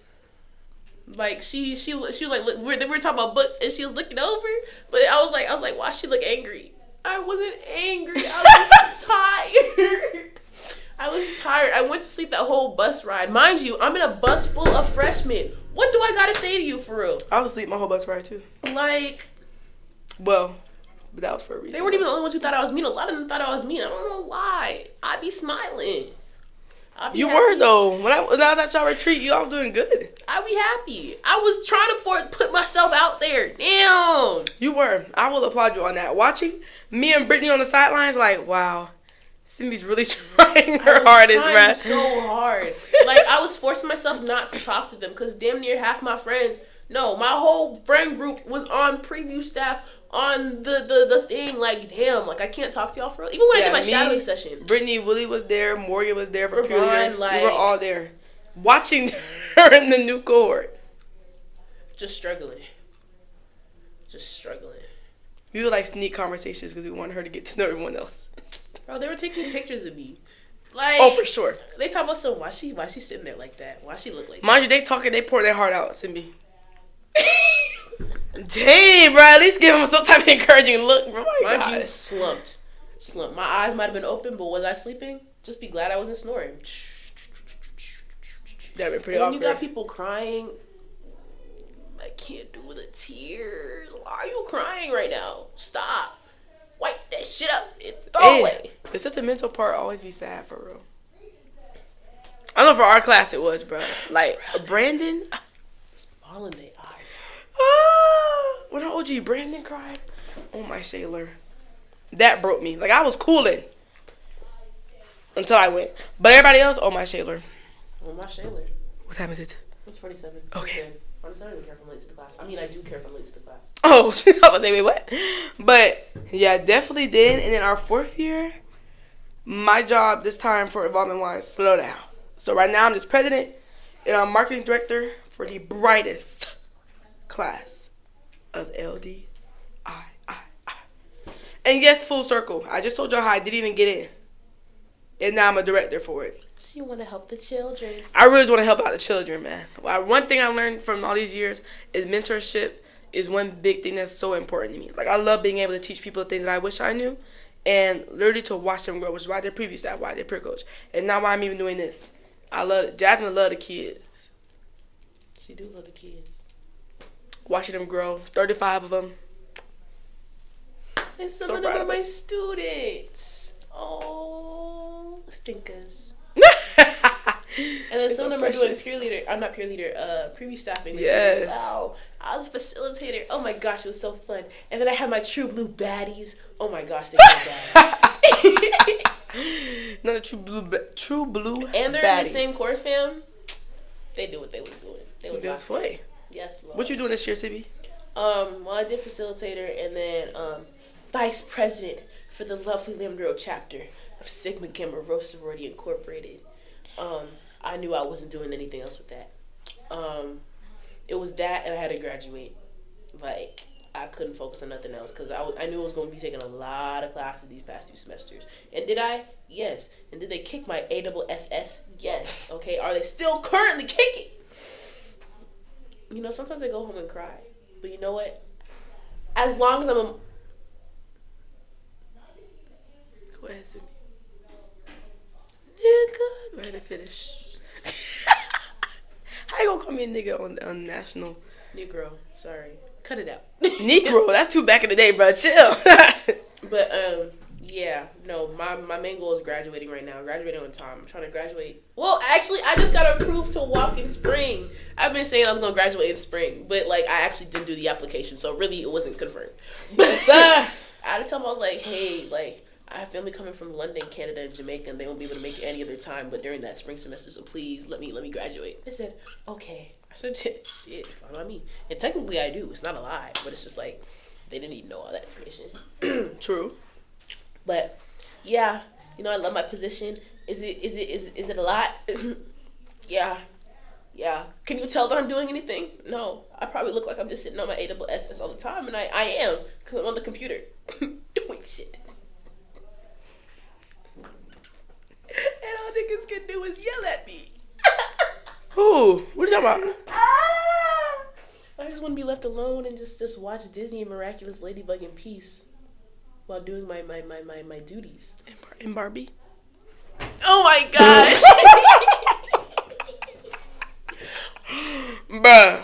she was like, look, we were talking about books, and she was looking over, but I was like, why she look angry? I wasn't angry. I was tired. I was tired. I went to sleep that whole bus ride. Mind you, I'm in a bus full of freshmen. What do I gotta say to you for real? I was asleep my whole bus ride too. Well, but that was for a reason. They weren't even the only ones who thought I was mean. A lot of them thought I was mean. I don't know why. I'd be smiling. You were though. When I was at y'all retreat, I was doing good. I'd be happy. I was trying to put myself out there. Damn. You were. I will applaud you on that. Watching me and Brittany on the sidelines, like, wow, Cymbie's really trying her hardest, man. So hard. Like, I was forcing myself not to talk to them because damn near half my friends. No, my whole friend group was on preview staff on the thing. Like, damn, like I can't talk to y'all for real. Even when I did my shadowing session. Brittany, Willie was there, Morgan was there for Ravon, we were all there. Watching her in the new cohort. Just struggling. We would like sneak conversations because we wanted her to get to know everyone else. Bro, they were taking pictures of me. Like, oh, for sure. They talk about why she sitting there like that? Why she look like Mind you, they talking, they pour their heart out, Cymbie. Dang, bro, at least give him some type of encouraging look, bro. Mind you, slumped. My eyes might have been open, but was I sleeping? Just be glad I wasn't snoring. That'd been pretty awkward. You got people crying. I can't do the tears. Why are you crying right now? Stop. Wipe that shit up and throw it away. The sentimental part always be sad for real. I know for our class it was, bro. Like Brandon, just bawling their eyes. When our OG Brandon cried, oh my Shaylor, that broke me. Like I was cooling until I went, but everybody else, oh my Shaylor. Oh my Shaylor. What time is it? It's 47. Okay. Honestly, I don't even care if I'm late to the class. I mean, I do care if I'm late to the class. Oh, I was gonna say, wait, what? But yeah, definitely did. And then our 4th year, my job this time for involvement wise, slow down. So right now I'm just president and I'm marketing director for the brightest class of LD. And yes, full circle. I just told y'all how I didn't even get in. And now I'm a director for it. You want to help the children. I really just want to help out the children, man. One thing I learned from all these years is mentorship is one big thing that's so important to me. Like, I love being able to teach people things that I wish I knew and literally to watch them grow, which is why they're preview staff, why they're peer coach, and now why I'm even doing this. I love it. Jasmine love the kids. She do love the kids. Watching them grow, 35 of them. And some of them are my students. Oh, stinkers. And then some of them are doing peer leader. I'm not peer leader. Preview staffing. Yes. Wow. I was a facilitator. Oh my gosh, it was so fun. And then I had my true blue baddies. Oh my gosh, they were bad. Another true blue. And they're baddies. in the same core fam. They do what they was doing. They was funny. Yes, Lord. What you doing this year, Psymbie? Well, I did facilitator and then vice president for the lovely Limdro chapter of Sigma Gamma Rho Sorority Incorporated. I knew I wasn't doing anything else with that. It was that, and I had to graduate. Like, I couldn't focus on nothing else because I knew I was going to be taking a lot of classes these past 2 semesters. And did I? Yes. And did they kick my ASSS? Yes. Okay. Are they still currently kicking? You know, sometimes I go home and cry. But you know what? As long as I'm a... Go ahead, Psymbie. Nigga. Go ahead and finish. How you gonna call me a nigga on national? Negro. Sorry. Cut it out. Negro. That's too back in the day, bro. Chill. But, yeah. No, my main goal is graduating right now. Graduating on time. I'm trying to graduate. Well, actually, I just got approved to walk in spring. I've been saying I was going to graduate in spring. But, like, I actually didn't do the application. So, really, it wasn't confirmed. But I had to tell them, I was like, hey, like, I have family coming from London, Canada, and Jamaica, and they won't be able to make it any other time, but during that spring semester, so please let me graduate. They said, okay. I said, shit, fine by me. And technically I do. It's not a lie, but it's just like, they didn't even know all that information. True. But, yeah, you know, I love my position. Is it a lot? Yeah. Can you tell that I'm doing anything? No. I probably look like I'm just sitting on my ASSS all the time, and I am, because I'm on the computer doing shit. And all niggas can do is yell at me. Who? What are you talking about? I just want to be left alone and just watch Disney and Miraculous Ladybug in peace while doing my duties. In Barbie? Oh my gosh. Bruh.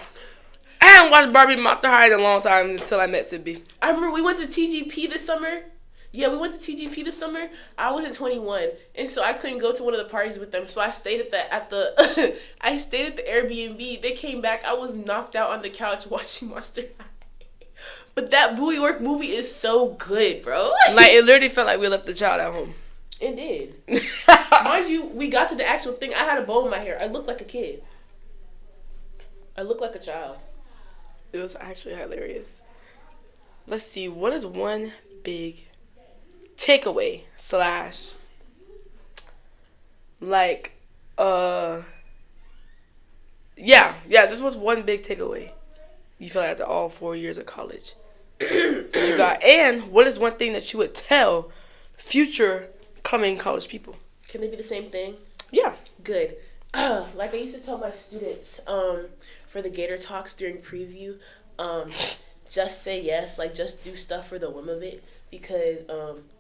I haven't watched Barbie Monster High in a long time until I met Psymbie. I remember we went to TGP this summer. Yeah, we went to TGP this summer. I wasn't 21, and so I couldn't go to one of the parties with them. So I stayed at the I stayed at the Airbnb. They came back. I was knocked out on the couch watching Monster High. But that Booey Work movie is so good, bro. Like, it literally felt like we left the child at home. It did. Mind you, we got to the actual thing. I had a bow in my hair. I looked like a kid. I looked like a child. It was actually hilarious. Let's see. What is one big takeaway / like this was one big takeaway you feel like after all 4 years of college that you got, and what is one thing that you would tell future coming college people? Can they be the same thing? Yeah. Good. Like I used to tell my students for the Gator Talks during preview, just say yes, like just do stuff for the whim of it. Because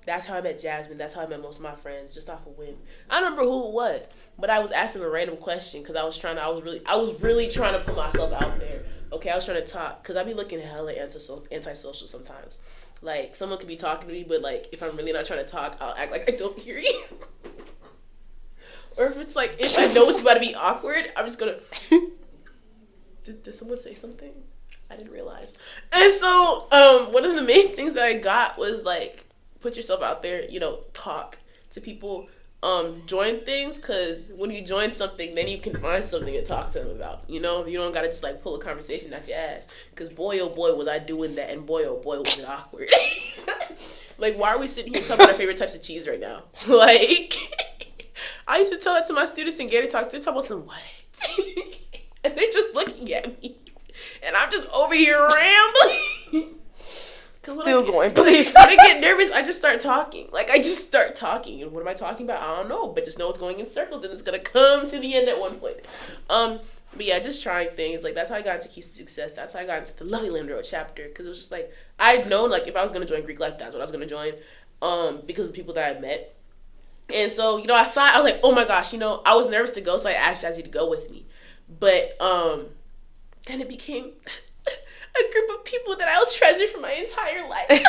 that's how I met Jasmine. That's how I met most of my friends, just off a whim. I don't remember who it was, but I was asking a random question because I was really trying to put myself out there. Okay, I was trying to talk because I be looking hella antisocial sometimes. Like, someone could be talking to me, but like if I'm really not trying to talk, I'll act like I don't hear you. Or if it's like, if I know it's about to be awkward, I'm just gonna. Did someone say something? I didn't realize. And so, one of the main things that I got was like, put yourself out there, you know, talk to people, join things, because when you join something, then you can find something to talk to them about, you know? You don't gotta just like pull a conversation out your ass, because boy oh boy was I doing that, and boy oh boy was it awkward. Like, why are we sitting here talking about our favorite types of cheese right now? Like, I used to tell that to my students in Gator Talks. They're talking about some what? And they're just looking at me. And I'm just over here rambling. Please. When I get nervous, I just start talking. Like, I just start talking. And what am I talking about? I don't know. But just know it's going in circles and it's going to come to the end at one point. But yeah, just trying things. Like, that's how I got into Keys to Success. That's how I got into the Lovely Limdro chapter. Because it was just like, I'd known, like, if I was going to join Greek Life, that's what I was going to join. because of the people that I met. And so, you know, I was like, oh my gosh, you know, I was nervous to go, so I asked Jazzy to go with me. But then it became a group of people that I'll treasure for my entire life.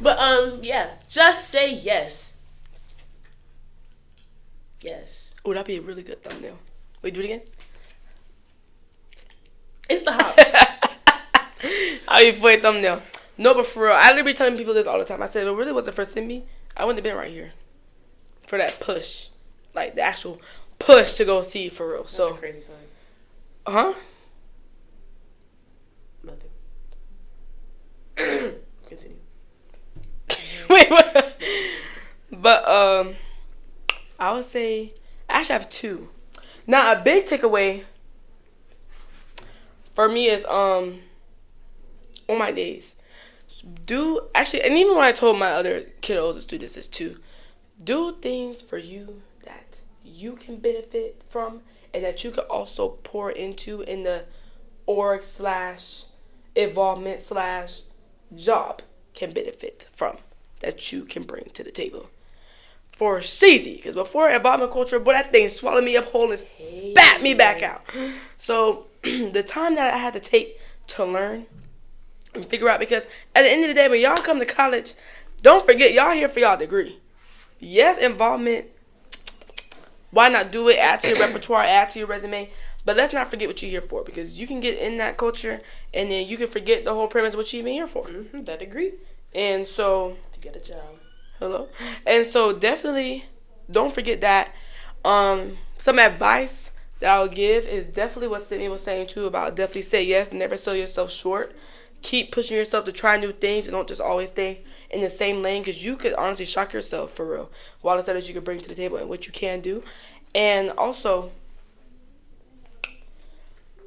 But yeah, just say yes. Yes. Oh, that'd be a really good thumbnail. Wait, do it again. It's the hop. I'll be for a thumbnail. No, but for real, I literally be telling people this all the time. I said, if it really wasn't for Psymbie, I wouldn't have been right here. For that push. Like, the actual push to go see for real. That's so a crazy sign. Huh? Nothing. Continue. Wait, what? But, I would say, I actually have two. Now, a big takeaway for me is, on my days, and even when I told my other kiddos and students this too, do things for you that you can benefit from and that you can also pour into in the org / involvement / job can benefit from, that you can bring to the table. For Shazy, because before involvement culture, boy, that thing swallowed me up whole and spat me back out. So the time that I had to take to learn and figure out, because at the end of the day, when y'all come to college, don't forget, y'all here for y'all degree. Yes, involvement, why not do it, add to your repertoire, add to your resume, but let's not forget what you're here for, because you can get in that culture and then you can forget the whole premise of what you've been here for. That degree. And so, To get a job. hello. And so definitely don't forget that. Some advice that I would give is definitely what Sydney was saying too, about definitely say yes, never sell yourself short. Keep pushing yourself to try new things and don't just always stay in the same lane, because you could honestly shock yourself for real. While instead that you could bring to the table and what you can do. And also,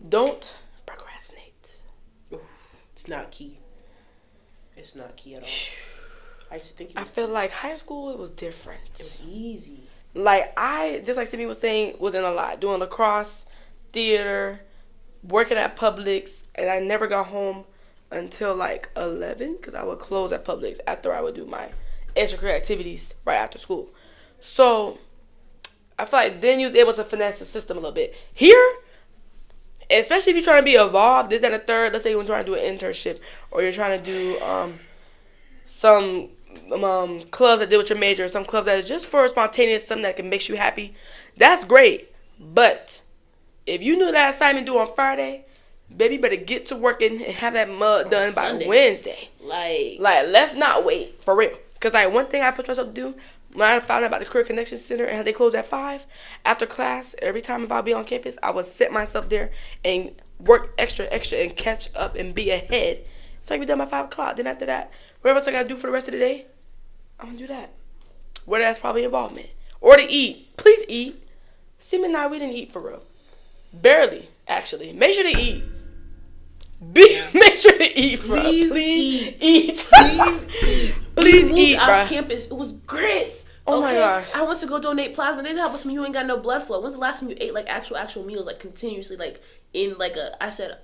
don't procrastinate. It's not key. It's not key at all. I used to think I feel like high school, it was different. It was easy. Like, just like Sydney was saying, was in a lot. Doing lacrosse, theater, working at Publix, and I never got home until like 11, because I would close at Publix after I would do my extracurricular activities right after school. So I feel like then you was able to finesse the system a little bit. Here, especially if you're trying to be involved, this and a third, let's say you're trying to do an internship, or you're trying to do some clubs that deal with your major, or some clubs that is just for spontaneous, something that can make you happy, that's great. But if you knew that assignment due on Friday, baby, better get to working and have that mud done Sunday. by Wednesday. Like, let's not wait, for real. Because one thing I put myself to do, when I found out about the Career Connection Center and how they close at 5, after class, every time if I'll be on campus, I would sit myself there and work extra and catch up and be ahead. So I can be done by 5 o'clock. Then after that, whatever else I got to do for the rest of the day, I'm going to do that. Whether that's probably involvement. Or to eat. Please eat. Sim and I, we didn't eat for real. Barely, actually. Make sure to eat. Make sure to eat, bro. Please eat. Please eat. Please eat, bro. Off campus, it was grits. Oh my gosh. I went to go donate plasma. They tell us you ain't got no blood flow. When's the last time you ate like actual meals, like continuously, like in like a? I said,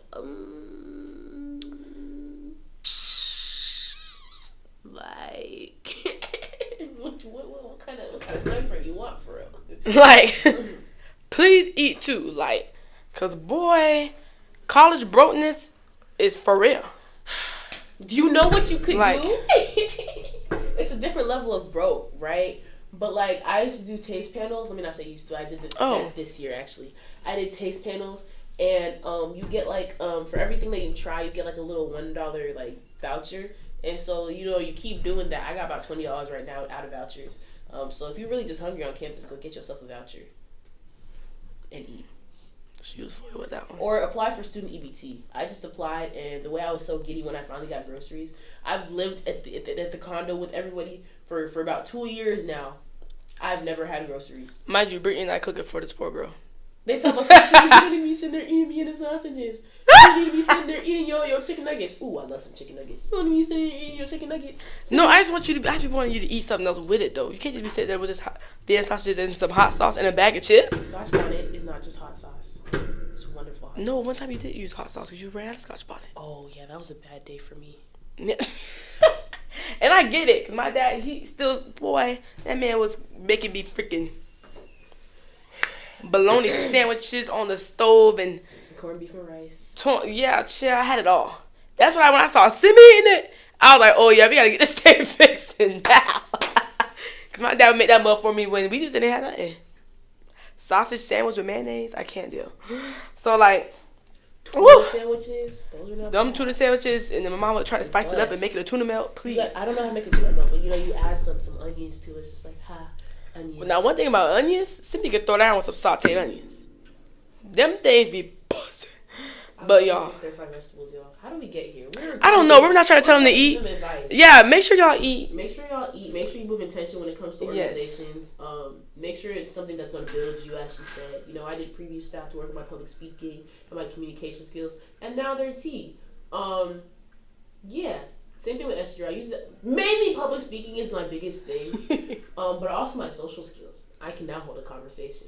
like what kind of time frame you want for real? Like, please eat too, like, cause boy, college brokenness is for real. Do you know what you could like, do? It's a different level of broke, right? But like, I used to do taste panels. Let me not say used to. I did this year actually. I did taste panels, and you get like for everything that you try, you get like a little $1 like voucher. And so, you know, you keep doing that. I got about $20 right now out of vouchers. So if you're really just hungry on campus, go get yourself a voucher and eat. She was funny with that one. Or apply for student EBT. I just applied, and the way I was so giddy when I finally got groceries, I've lived at the condo with everybody for about 2 years now. I've never had groceries. Mind you, Brittany and I cook it for this poor girl. They tell us, you don't need to be sitting there eating me and the sausages. You need to be sitting there eating your chicken nuggets. Ooh, I love some chicken nuggets. You don't need to be sitting there eating your chicken nuggets. No, I just be wanting you to eat something else with it, though. You can't just be sitting there with just vegan sausages and some hot sauce and a bag of chips. Scotch bonnet is not just hot sauce. It's wonderful hot sauce. No, one time you did use hot sauce because you ran out of Scotch bonnet. Oh, yeah, that was a bad day for me. Yeah. And I get it, because my dad, he still, boy, that man was making me freaking bologna sandwiches on the stove and corned beef and rice. Yeah, chill, I had it all. That's why when I saw Psymbie in it, I was like, oh yeah, we gotta get this thing fixed now. Because my dad would make that muff for me when we just didn't have nothing. Sausage sandwich with mayonnaise, I can't do. So like, Tuna sandwiches, them tuna sandwiches, and then my mom would try to spice it up and make it a tuna melt, please. I don't know how to make a tuna melt, but you add some onions to it. It's just like, onions. Now, one thing about onions, Psymbie could throw down with some sauteed onions. Them things be buzzing. But y'all, stir-fried vegetables, y'all. How do we get here? I don't know. We're not trying to tell them to eat. Yeah, make sure y'all eat. Make sure y'all eat. Make sure you move intention when it comes to organizations. Yes. Make sure it's something that's going to build you, as she said. I did preview staff to work on my public speaking and my communication skills, and now they're T. Yeah. Same thing with SGR. I use that. Mainly public speaking is my biggest thing, but also my social skills. I can now hold a conversation.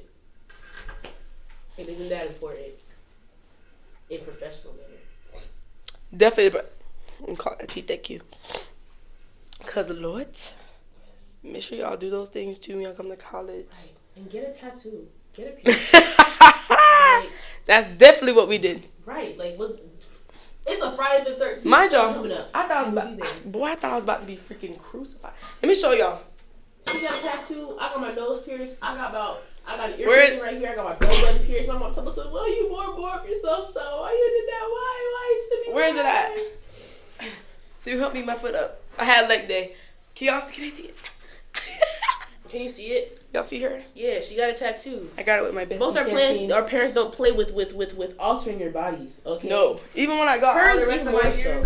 And isn't that important in professional manner? Definitely, but I'm calling it T. Thank you. Cause Lord, yes. Make sure y'all do those things too when y'all come to college. Right. And get a tattoo. Get a piercing. That's definitely what we did. Right. It's a Friday the 13th. Mind y'all, coming up. I thought I was about to be freaking crucified. Let me show y'all. She got a tattoo. I got my nose pierced. I got an ear piercing right here. I got my belly button pierced. My mom told me, well, you more of yourself, so why you did that? Why you send me? Where is it at? So you help me my foot up. I had leg day. Can I see it? Can you see it? Y'all see her? Yeah, she got a tattoo. I got it with my best. Both our parents don't play with altering your bodies. Okay. No, even when I got hers, even more so.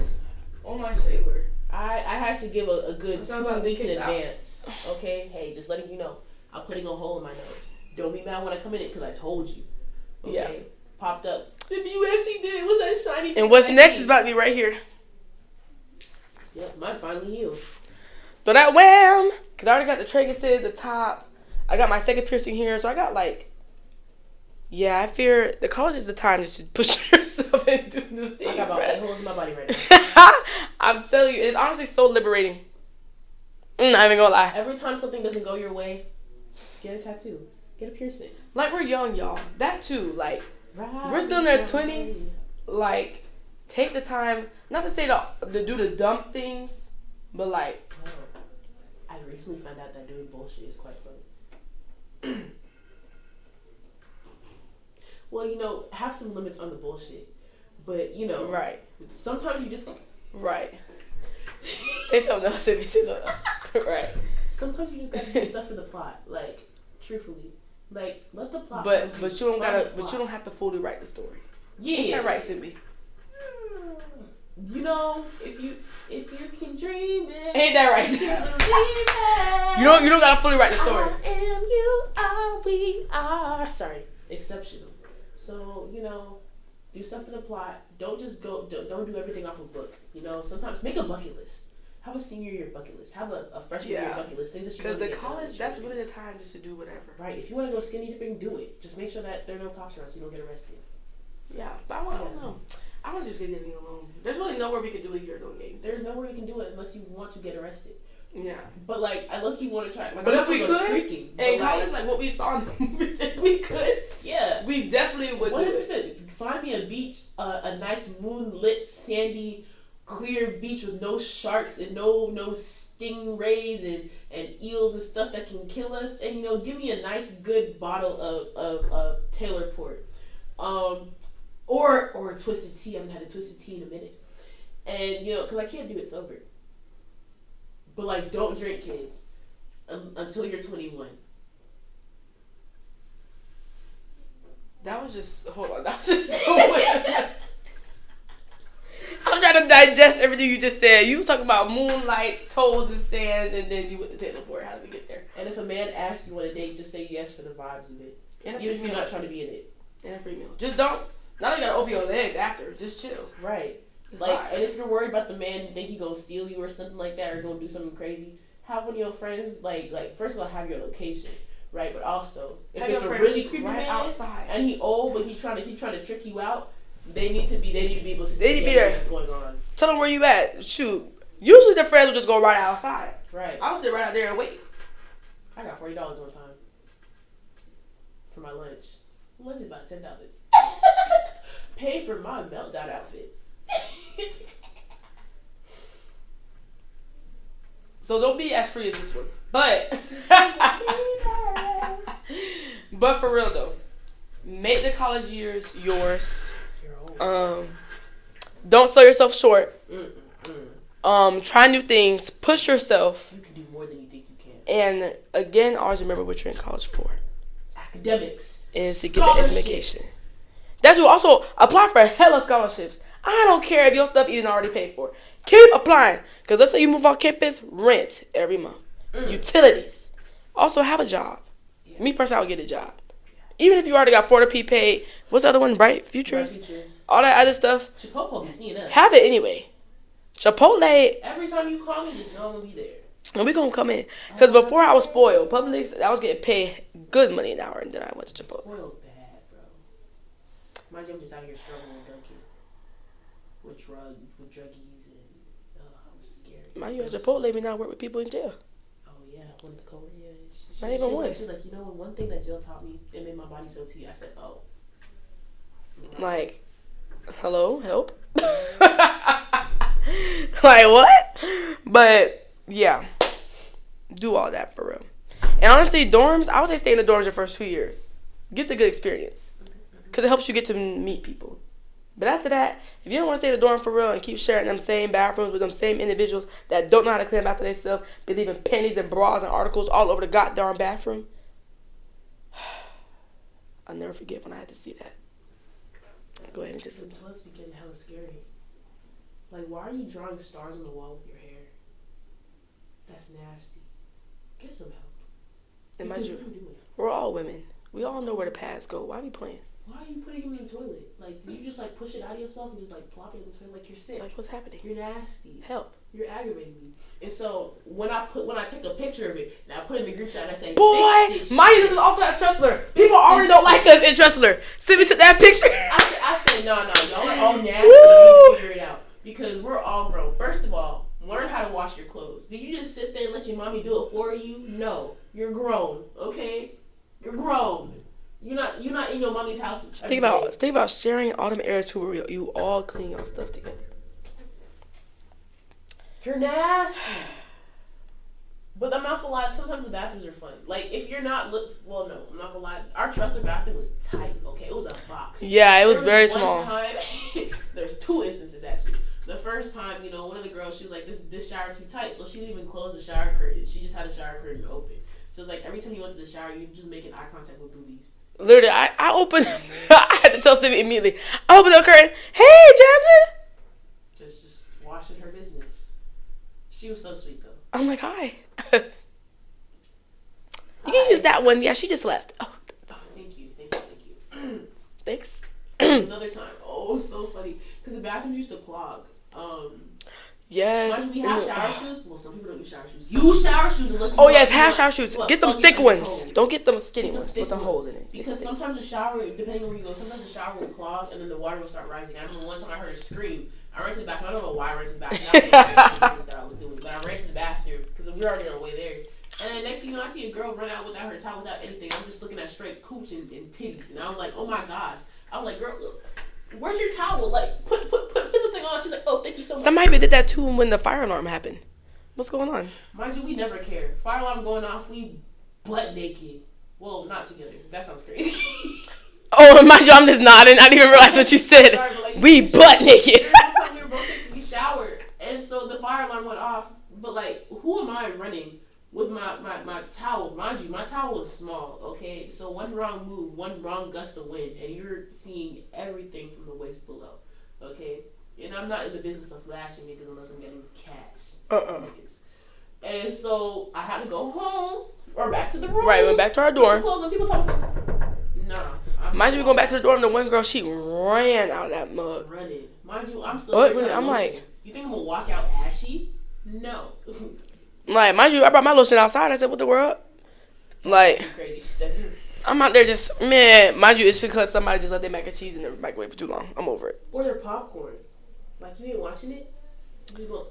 Oh my shoulder. I had to give a good 2 weeks in advance. Okay, hey, just letting you know, I'm putting a hole in my nose. Don't be mad when I come in it because I told you. Okay, yeah. Popped up. You actually did it. What's that shiny? And what's next is about to be right here. Yep, mine finally healed. So that wham, cause I already got the tragus, the top. I got my second piercing here, so I got yeah, I fear the college is the time just to push yourself and do new things. I got about 8 holes in my body right now. I'm telling you, it's honestly so liberating. I'm not even gonna lie. Every time something doesn't go your way, get a tattoo, get a piercing. We're young, y'all. That too, we're still in our 20s. Take the time, not to say to do the dumb things, but I recently found out that doing bullshit is quite fun. Well, have some limits on the bullshit. But, right. Sometimes you just... Right. Say something else, say something else. Right. Sometimes you just gotta do stuff for the plot. Truthfully. Let the plot... But you don't have to fully write the story. Yeah. You can't write Psymbie. If you can dream it... Ain't that right? You don't gotta fully write the story. I am, you are, we are... Sorry. Exceptional. So, do stuff for the plot. Don't just don't do everything off a book. Sometimes make a bucket list. Have a senior year bucket list. Have a freshman year bucket list. Because the college, that's really the time just to do whatever. Right. If you want to go skinny dipping, do it. Just make sure that there are no cops around so you don't get arrested. Yeah, but I don't know. I want to just get living alone. There's really nowhere we can do it here though, games. There's nowhere you can do it unless you want to get arrested. Yeah. But I low-key want to try. But if we could, in college, what we saw in the movies, if we could, yeah, we definitely would 100%. Do it. Find me a beach, a nice moonlit, sandy, clear beach with no sharks and no stingrays and eels and stuff that can kill us, and give me a nice good bottle of Taylor port, or a twisted tea. I haven't had a twisted tea in a minute, and because I can't do it sober. But don't drink, kids, until you're 21. That was just so much. I'm trying to digest everything you just said. You was talking about moonlight, toes and sands, and then you went to Taylor Port. How did we get there? And if a man asks you on a date, just say yes for the vibes of it. Even if you're not trying to be in it. And a free meal. Just don't. Not only gotta open your legs after. Just chill. Right. And if you're worried about the man, you think he gonna steal you or something like that, or gonna do something crazy, have one of your friends first of all have your location, right? But also if it's a really creepy man outside and he old but he trying to trick you out, they need to be able to see what's going on. Tell them where you at. Shoot, Usually the friends will just go right outside. Right. I'll sit right out there and wait. I got $40 one time for my lunch. Lunch is about $10. Paid for my meltdown outfit. So don't be as free as this one. But for real though, make the college years yours. Don't sell yourself short. Try new things. Push yourself. You can do more than you think you can. And again, always remember what you're in college for. Academics. Is to get the education. That's what. Also apply for hella scholarships. I don't care if your stuff isn't already paid for. Keep applying. Because let's say you move off campus, rent every month. Utilities. Also have a job. Yeah. Me personally, I would get a job. Yeah. Even if you already got 40p paid. What's the other one? Bright Futures? All that other stuff. Chipotle be seeing us. Have it anyway. Chipotle. Every time you call me, just know I'm going to be there. And we going to come in. Because before I was spoiled. Publix, I was getting paid good money an hour. And then I went to Chipotle. Spoiled bad, bro. My gym just out here struggling with Dunkin'. With druggies and I'm scared. My Chipotle may not work with people in jail. Oh yeah, one of the co not even one. She's like, you know, one thing that jail taught me, it made my body so tea. I said, oh. Like, hello, help. Like what? But yeah, do all that for real. And honestly, dorms, I would say stay in the dorms your first 2 years. Get the good experience, because it helps you get to meet people. But after that, if you don't want to stay in the dorm for real and keep sharing them same bathrooms with them same individuals that don't know how to clean up after themselves, be leaving panties and bras and articles all over the goddamn bathroom, I'll never forget when I had to see that. Go ahead and just... The toilets be getting hella scary. Like, why are you drawing stars on the wall with your hair? That's nasty. Get some help. And mind you, we're all women. We all know where the pads go. Why are we playing? Why are you putting him in the toilet? Like, did you just, like, push it out of yourself and just, like, plop it in the toilet? Like, you're sick. Like, what's happening? You're nasty. Help. You're aggravating me. And so, when I take a picture of it, and I put it in the group chat, and I say, boy, this is also at Trustler. People already don't like us in Trustler. Send me to that picture. I said, no, y'all are all nasty. You need to figure it out. Because we're all grown. First of all, learn how to wash your clothes. Did you just sit there and let your mommy do it for you? No. You're grown, okay? You're grown. You're not in your mommy's house. Think about sharing all them areas too where you all clean your stuff together. You're nasty. But I'm not gonna lie, sometimes the bathrooms are fun. Like, if you're not well, no, I'm not gonna lie. Our Trustler bathroom was tight, okay? It was a box. Yeah, it was very small. Time, there's 2 instances actually. The first time, you know, one of the girls, she was like, this shower too tight, so she didn't even close the shower curtain. She just had the shower curtain open. So it's like every time you went to the shower, you just making eye contact with boobies. Literally, I opened. I had to tell Psymbie immediately. I opened the curtain. Hey, Jasmine. Just washing her business. She was so sweet though. I'm like, hi. You can use that one. Yeah, she just left. Oh, thank you. Thanks. Another time. Oh, so funny. Because the bathroom used to clog. Yes. When we have shower shoes, well, some people don't use shower shoes. Use shower shoes unless you yes, have shower shoes. Get them thick ones. Don't get them skinny ones with the holes in it. Because sometimes the shower, depending on where you go, sometimes the shower will clog and then the water will start rising. I remember one time I heard a scream. I ran to the bathroom. I don't know why I ran to the bathroom. That was the business that I was doing. But I ran to the bathroom because we were already on our way there. And then next thing you know, I see a girl run out without her towel, without anything. I'm just looking at straight cooch and titties. And I was like, oh my gosh. I was like, girl, look. Where's your towel? Like, put something on. She's like, oh, thank you so much. Somebody did that too when the fire alarm happened. What's going on? Mind you, we never care. Fire alarm going off, we butt naked. Well, not together. That sounds crazy. Oh, mind you, I'm just nodding. I didn't even realize what you said. Sorry, but like, we butt naked. One time we were both taking a shower, and so the fire alarm went off. But like, who am I running with my towel? Mind you, my towel is small, okay? So one wrong move, one wrong gust of wind, and you're seeing everything from the waist below, okay? And I'm not in the business of flashing because unless I'm getting cash. And so I had to go home or back to the room. Right, went back to our dorm. People talk so. Nah. Mind you, we going back to the dorm. The one girl, she ran out of that mug. Running. Mind you, I'm still. But I'm like, you think I'm gonna walk out ashy? No. Like, mind you, I brought my lotion outside. I said, what the world? Like, crazy. She said. I'm out there just, man, mind you, it's because somebody just left their mac and cheese in the microwave for too long. I'm over it. Or their popcorn. Like, you ain't watching it?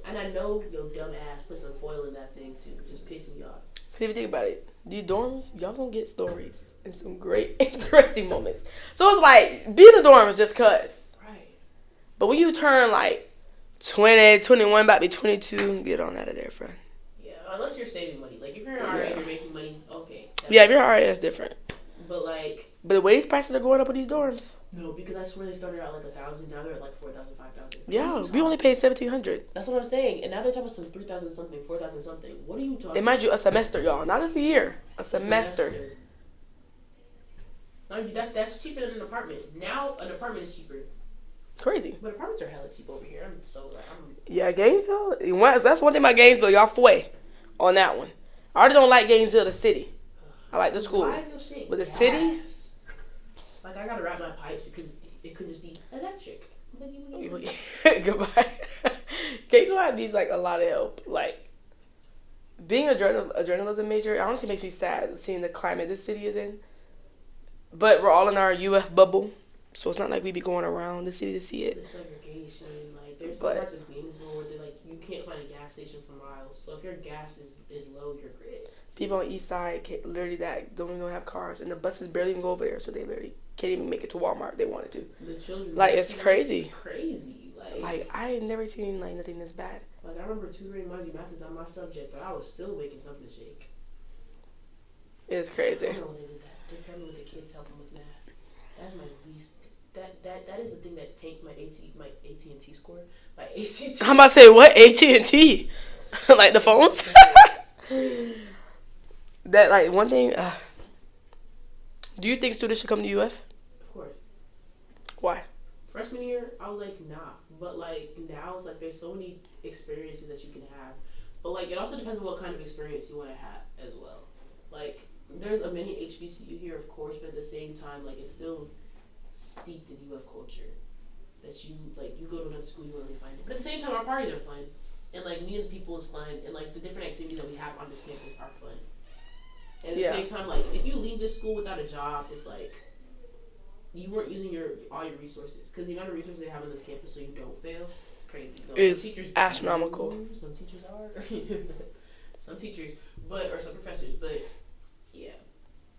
And I know your dumb ass put some foil in that thing too, just pissing me off. If you think about it, these dorms, y'all gonna get stories and some great, interesting moments. So it's like, be in the dorms just cause. Right. But when you turn like 20, 21, about to be 22, get on out of there, friend. Yeah, unless you're saving money. Like, if you're an RA and you're making money, okay. Yeah, if you're RA, that's different. But like... But the way these prices are going up with these dorms. No, because I swear they started out like 1,000, now they're at like 4,000, 5,000. Yeah, we only paid $1,700. That's what I'm saying. And now they're talking about some 3,000 something, 4,000 something. What are you talking about? And mind you, a semester, y'all. Not just a year. A semester. That's cheaper than an apartment. Now, an apartment is cheaper. Crazy. But apartments are hella cheap over here. Yeah, Gainesville. That's one thing about Gainesville. Y'all fway on that one. I already don't like Gainesville, the city. I like the school. Why is your shit but the city? Like, I gotta wrap my pipes because it could just be electric. Goodbye. Gainesville needs like a lot of help. Like, being a journalism major, it honestly makes me sad seeing the climate this city is in. But we're all in our UF bubble, so it's not like we be going around the city to see it. The segregation, like, there's some parts of Gainesville where they're like, you can't find a gas station for miles. So if your gas is low, you're great. People on the east side literally that don't even have cars, and the buses barely even go over there, so they literally can't even make it to Walmart if they wanted to. The children, like, it's crazy. It's crazy. Like I ain't never seen like nothing this bad. Like, I remember tutoring, mind you, math is not my subject, but I was still making something to shake. It's crazy. I don't know when they did that. They probably with the kids helping with math. That's my least. That is the thing that tanked my AT&T score. My ACT. I'm about to say what AT&T, like the phones. That like one thing. Do you think students should come to UF? Of course. Why? Freshman year, I was like, nah. But like now, it's like there's so many experiences that you can have. But like it also depends on what kind of experience you want to have as well. Like there's a mini HBCU here, of course, but at the same time, like it's still steeped in UF culture. That you go to another school, you won't really find it. But at the same time, our parties are fun, and like meeting people is fun, and like the different activities that we have on this campus are fun. And at the same time, like if you leave this school without a job, it's like you weren't using all your resources, because the amount of resources they have on this campus so you don't fail, it's crazy. It's astronomical. Some teachers are, some teachers, or some professors, but yeah,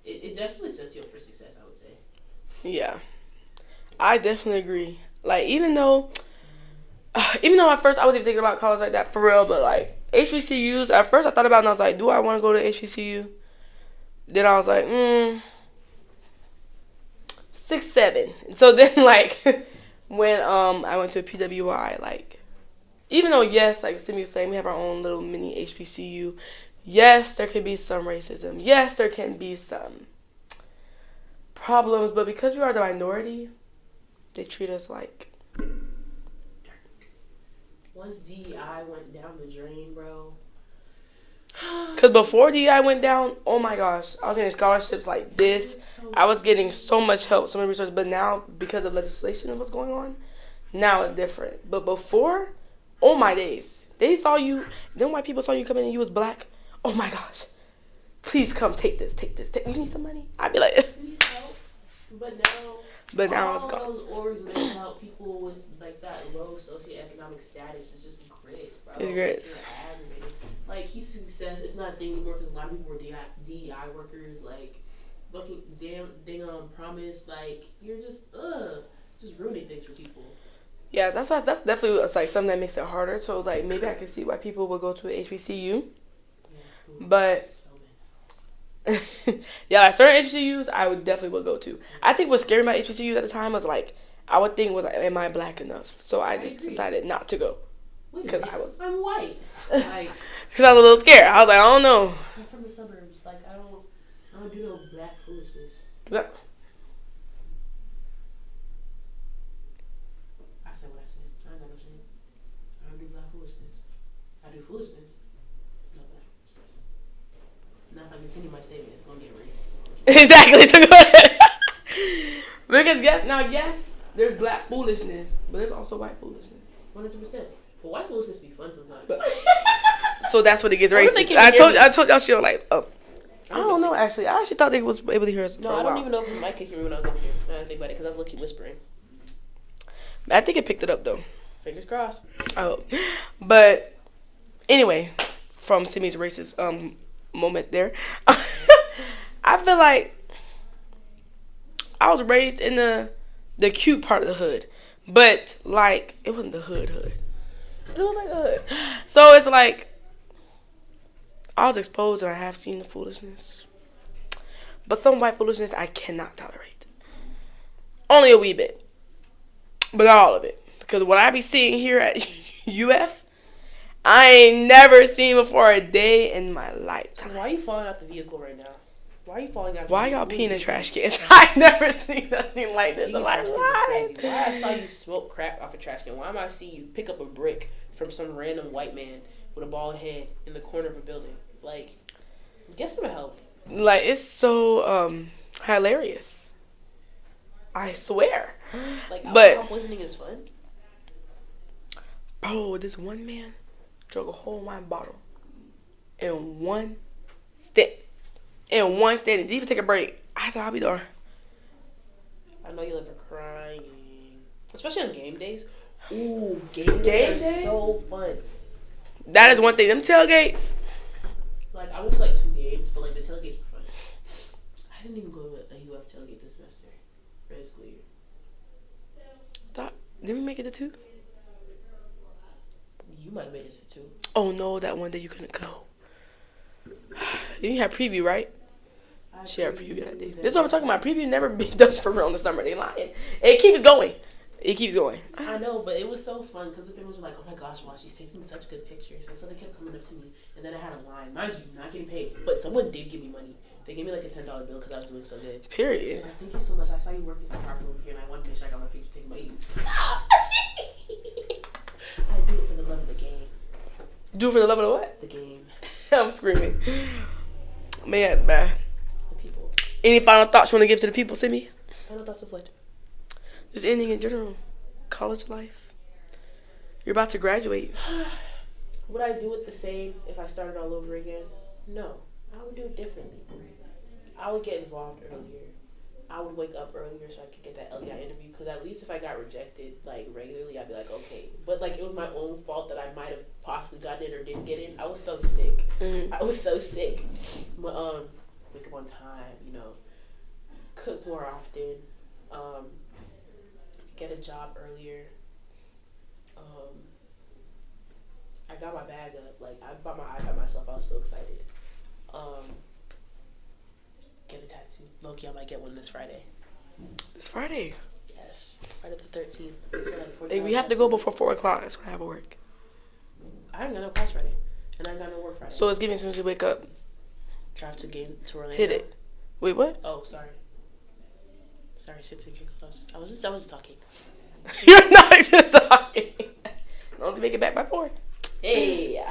it definitely sets you up for success, I would say. Yeah, I definitely agree. Like even though at first I wasn't even thinking about college like that for real, but like HBCUs, at first I thought about it and I was like, do I want to go to HBCU? Then I was like, 6, 7. So then like when I went to a PWI, like even though yes, like Psymbie was saying, we have our own little mini HBCU. Yes, there can be some racism. Yes, there can be some problems, but because we are the minority, they treat us like. Once DEI went down the drain, bro. Because before DEI went down, oh my gosh, I was getting scholarships like this. I was getting so much help, so many resources. But now, because of legislation and what's going on, now it's different. But before, oh my days, they saw you. Then white people saw you come in and you was black. Oh my gosh, please come take this. You need some money? I'd be like. We need help. But now it's gone. All those orgs meant to help people with like that low socioeconomic status is just grits, bro. It's grits. Like he says, it's not a thing anymore because a lot of people were DEI workers. Like, fucking dang on promise. Like you're just ruining things for people. Yeah, that's definitely like something that makes it harder. So it's like maybe I can see why people would go to an HBCU, but. Yeah, like certain HBCUs I would definitely would go to. I think what scared me about HBCUs at the time was like I would think was like, am I black enough? So I just decided not to go because I'm white. Like because I was a little scared. I was like, I don't know. I'm from the suburbs. Like I don't do no black foolishness. I said what I said. I ain't got no shit. I don't do black foolishness. I do foolishness. Now, if I continue my statement, it's going to get racist. Exactly. So go ahead. Because yes, there's black foolishness, but there's also white foolishness. 100%. But white foolishness be fun sometimes. So that's what it gets racist. I told y'all she was like, oh. I don't know, actually. I actually thought they was able to hear us. No, I don't even know if the mic could hear me when I was up here. I didn't think about it because I was looking whispering. I think it picked it up, though. Fingers crossed. Oh, but anyway, from Simmy's racist moment there, I feel like I was raised in the cute part of the hood, but like it wasn't the hood. It was like a hood. So it's like I was exposed and I have seen the foolishness, but some white foolishness I cannot tolerate. Only a wee bit, but not all of it. Because what I be seeing here at UF, I ain't never seen before a day in my lifetime. Why are you falling out the vehicle right now? Why are you falling out? Why y'all peeing in trash cans? I never seen nothing like this. I'm like, why? Why I saw you smoke crap off a trash can? Why am I see you pick up a brick from some random white man with a bald head in the corner of a building? Like, get some help. Like, it's so hilarious. I swear. Like, but alcohol poisoning is fun. Bro, this one man drunk a whole wine bottle in one step. In one stand, and didn't even take a break. I thought I'd be done. I know you live for crying, especially on game days. Ooh, game days are so fun. That is one thing. Them tailgates. Like I went to like 2 games, but like the tailgates were fun. I didn't even go to a UF tailgate this semester for the school year. Did we make it to 2? You might have made it to 2. Oh no, that one day you couldn't go. You had preview, right? She had preview that day. This is what I'm talking about. Preview never be done for real in the summer. They lying. It keeps going. It keeps going. I know, but it was so fun because the families were like, "Oh my gosh, wow, she's taking such good pictures," and so they kept coming up to me. And then I had a line, mind you, not getting paid, but someone did give me money. They gave me like a $10 bill because I was doing so good. Period. Like, thank you so much. I saw you working so hard for over here, and I wanted to make sure I got my picture taken by you. Stop. I do it for the love of the game. Do it for the love of the what? The game. I'm screaming. Man, man. The people. Any final thoughts you want to give to the people, Simmie? Final thoughts of what? Just anything in general. College life. You're about to graduate. Would I do it the same if I started all over again? No. I would do it differently. I would get involved earlier. I would wake up earlier so I could get that LEI interview, because at least if I got rejected like regularly, I'd be like, okay. But like it was my own fault that I might have possibly gotten in or didn't get in. I was so sick. I was so sick. But, wake up on time, you know, cook more often, get a job earlier. I got my bag up. Like I bought my iPad myself. I was so excited. Get a tattoo. Low-key, I might get one this Friday. This Friday? Yes. Friday the 13th. Hey, we have to go before 4 o'clock. That's when I have to work. I haven't got no class Friday. And I ain't got no work Friday. So it's giving as soon as you wake up. Drive to Orlando. Hit it. Wait, what? Oh, sorry. Sorry, shits and giggles. I was just talking. You're not just talking. Don't make it back by 4. Hey.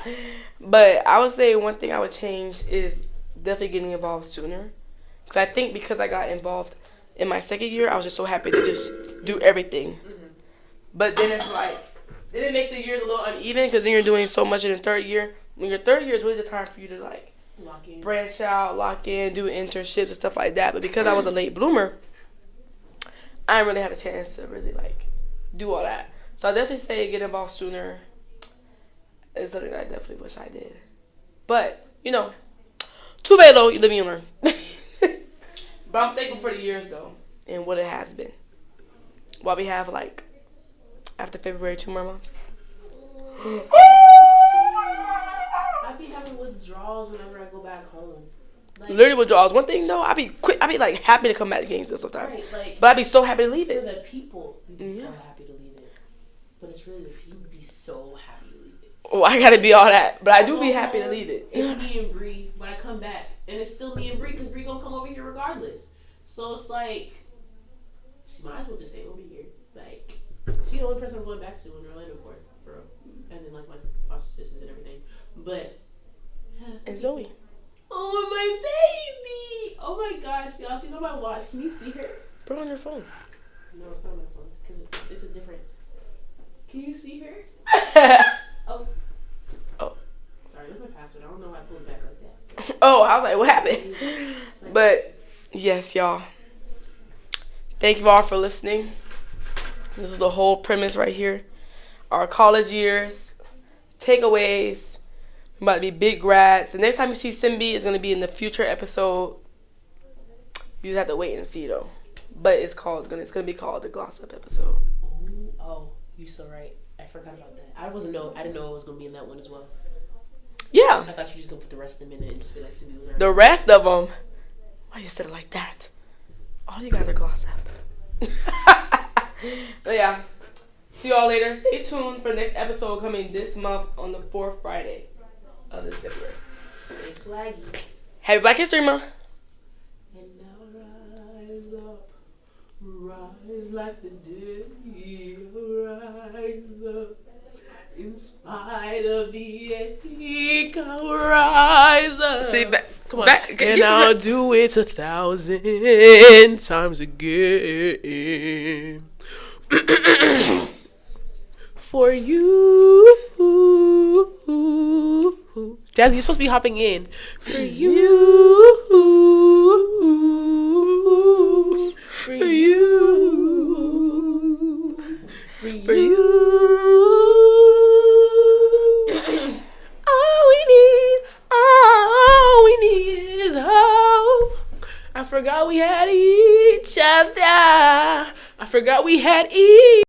But I would say one thing I would change is definitely getting involved sooner. Because I think because I got involved in my second year, I was just so happy to just do everything. But then it's like, then it makes the years a little uneven because then you're doing so much in the third year. When your third year is really the time for you to like lock in, branch out, lock in, do internships and stuff like that. But because I was a late bloomer, I didn't really have a chance to really like do all that. So I definitely say get involved sooner is something that I definitely wish I did. But, you know, too late though, you live and you learn. But I'm thankful for the years though and what it has been. While we have like after February 2 more months. I be having withdrawals whenever I go back home. Like, literally withdrawals. One thing though, I be like happy to come back to games sometimes. Right, like, but I be so happy to leave for it. the people, you'd be so happy to leave it. But it's really the people would be so happy to leave it. Oh, I gotta be all that, but I do be happy to leave it. It's me and Bree when I come back, and it's still me and Bree because Bree gonna come over here regardless. So it's like she might as well just stay over here. Like she the only person I'm going back to in Orlando for, bro. And then like my foster sisters and everything. But and Zoe. Oh my baby! Oh my gosh, y'all, she's on my watch. Can you see her? Put it on your phone. No, it's not on my phone because it's a different. Can you see her? Oh. Sorry, that's my password. I don't know why I pulled it back like that. Oh, I was like, what happened? But yes, y'all. Thank you all for listening. This is the whole premise right here. our college years, takeaways. We about to be big grads. The next time you see Psymbie is gonna be in the future episode. You just have to wait and see though. But it's gonna be called the Gloss Up episode. Oh, you're so right. I forgot about that. I didn't know it was gonna be in that one as well. Yeah. I thought you were just gonna put the rest of them in it and just be like Psymbie was right. The rest of them. Why you said it like that? All you guys are Gloss Up. But yeah. See y'all later. Stay tuned for the next episode coming this month on the 4th Friday of this February. Stay swaggy. Happy Black History Month. And now rise up, rise like the day, rise up. In spite of the ache, I'll rise up. See, come on. And I'll do it 1,000 times again. For you. Jazzy, you're supposed to be hopping in. For you. For you. For you. All we need is hope. I forgot we had each other. I forgot we had each